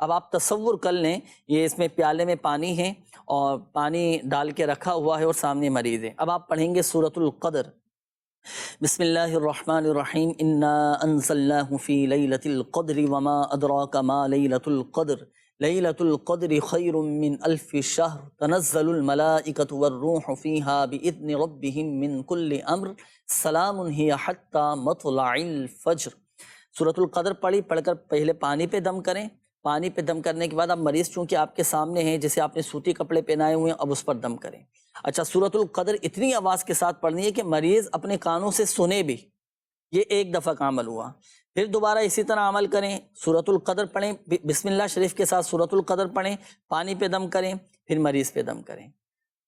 S2: اب آپ تصور کر لیں یہ اس میں پیالے میں پانی ہے اور پانی ڈال کے رکھا ہوا ہے اور سامنے مریض ہے۔ اب آپ پڑھیں گے سورۃ القدر۔ بسم اللہ الرحمن الرحیم، انا انزلناہ فی لیلۃ القدر وما ادراک ما لیلۃ القدر لیلۃ القدر خیر من الف شہر تنزل الملائکۃ والروح فیہا باذن ربہم من کل امر سلام ہی حتی مطلع الفجر۔ سورۃ القدر پڑھ کر پہلے پانی پہ دم کریں۔ پانی پہ دم کرنے کے بعد اب مریض چونکہ آپ کے سامنے ہیں، جیسے آپ نے سوتی کپڑے پہنائے ہوئے ہیں، اب اس پر دم کریں۔ اچھا سورۃ القدر اتنی آواز کے ساتھ پڑھنی ہے کہ مریض اپنے کانوں سے سنے بھی۔ یہ ایک دفعہ کا عمل ہوا۔ پھر دوبارہ اسی طرح عمل کریں، سورۃ القدر پڑھیں، بسم اللہ شریف کے ساتھ سورۃ القدر پڑھیں، پانی پہ دم کریں، پھر مریض پہ دم کریں۔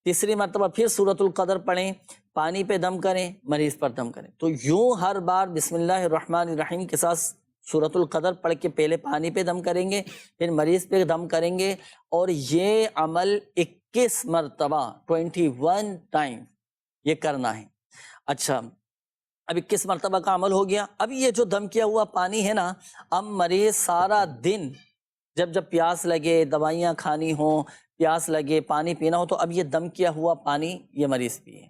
S2: تیسری مرتبہ پھر سورۃ القدر پڑھیں، پانی پہ دم کریں، مریض پر دم کریں۔ تو یوں ہر بار بسم اللہ الرحمن الرحیم کے ساتھ سورۃ القدر پڑھ کے پہلے پانی پہ دم کریں گے، پھر مریض پہ دم کریں گے، اور یہ عمل 21 مرتبہ 21 ٹائم یہ کرنا ہے۔ اچھا اب 21 مرتبہ کا عمل ہو گیا۔ اب یہ جو دم کیا ہوا پانی ہے نا، اب مریض سارا دن جب پیاس لگے، دوائیاں کھانی ہوں، پیاس لگے، پانی پینا ہو، تو اب یہ دم کیا ہوا پانی یہ مریض پیے،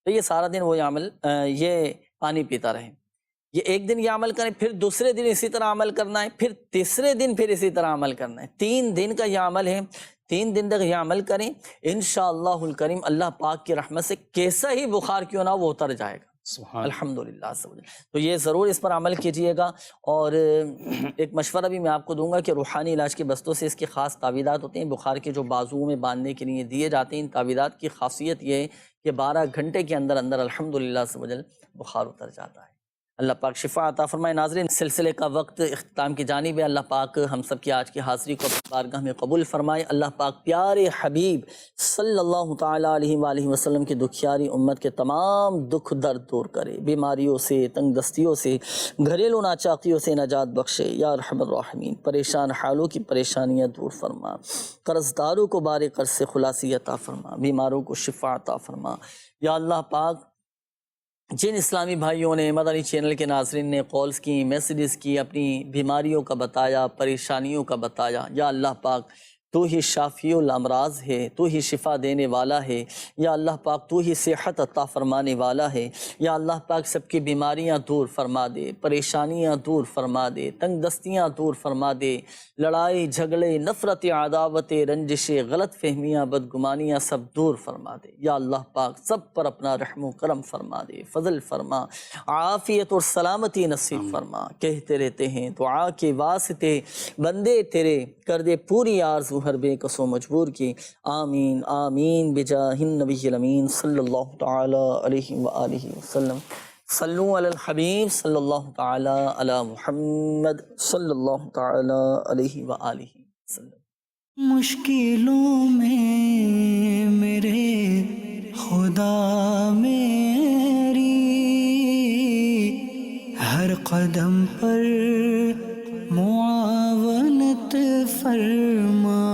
S2: تو یہ سارا دن وہ عمل یہ پانی پیتا رہے۔ یہ ایک دن یہ عمل کریں، پھر دوسرے دن اسی طرح عمل کرنا ہے، پھر تیسرے دن پھر اسی طرح عمل کرنا ہے۔ 3 دن کا یہ عمل ہے، 3 دن تک یہ عمل کریں، انشاءاللہ الکریم اللہ پاک کی رحمت سے کیسا ہی بخار کیوں نہ وہ اتر جائے گا۔ الحمدللہ۔ تو یہ ضرور اس پر عمل کیجئے گا۔ اور ایک مشورہ بھی میں آپ کو دوں گا کہ روحانی علاج کے بستوں سے اس کے خاص تعویذات ہوتے ہیں، بخار کے جو بازوؤں میں باندھنے کے لیے دیے جاتے ہیں۔ ان تعویذات کی خاصیت یہ ہے کہ 12 گھنٹے کے اندر الحمدللہ بخار اتر جاتا ہے۔ اللہ پاک شفا عطا فرمائے۔ ناظرین سلسلے کا وقت اختتام کی جانب ہے۔ اللہ پاک ہم سب کی آج کی حاضری کو اپنی بارگاہ میں قبول فرمائے۔ اللہ پاک پیارے حبیب صلی اللہ تعالیٰ علیہ وآلہ وسلم کی دکھیاری امت کے تمام دکھ درد دور کرے، بیماریوں سے، تنگ دستیوں سے، گھریلو ناچاقیوں سے نجات بخشے یا ارحم الراحمین۔ پریشان حالوں کی پریشانیاں دور فرما، قرض داروں کو بار قرض سے خلاصی عطا فرما، بیماروں کو شفا عطا فرما۔ یا اللہ پاک جن اسلامی بھائیوں نے مدنی چینل کے ناظرین نے کالز کی، میسیجز کی، اپنی بیماریوں کا بتایا، پریشانیوں کا بتایا، یا اللہ پاک تو ہی شافی الامراض ہے، تو ہی شفا دینے والا ہے، یا اللہ پاک تو ہی صحت عطا فرمانے والا ہے، یا اللہ پاک سب کی بیماریاں دور فرما دے، پریشانیاں دور فرما دے، تنگ دستیاں دور فرما دے، لڑائی جھگڑے نفرت عداوت رنجشیں غلط فہمیاں بدگمانیاں سب دور فرما دے، یا اللہ پاک سب پر اپنا رحم و کرم فرما دے، فضل فرما، عافیت اور سلامتی نصیب فرما۔ کہتے رہتے ہیں دعا کے واسطے بندے تیرے کر دے پوری آرزو ہر بے کس و مجبور کی، آمین آمین بجاہ النبی الامین صلی اللہ تعالی علیہ وآلہ وسلم۔ صلو علی الحبیب صلی اللہ تعالی علی محمد صلی اللہ تعالی علیہ وآلہ وسلم۔
S1: مشکلوں میں میرے خدا میری ہر قدم پر معاونت فرما،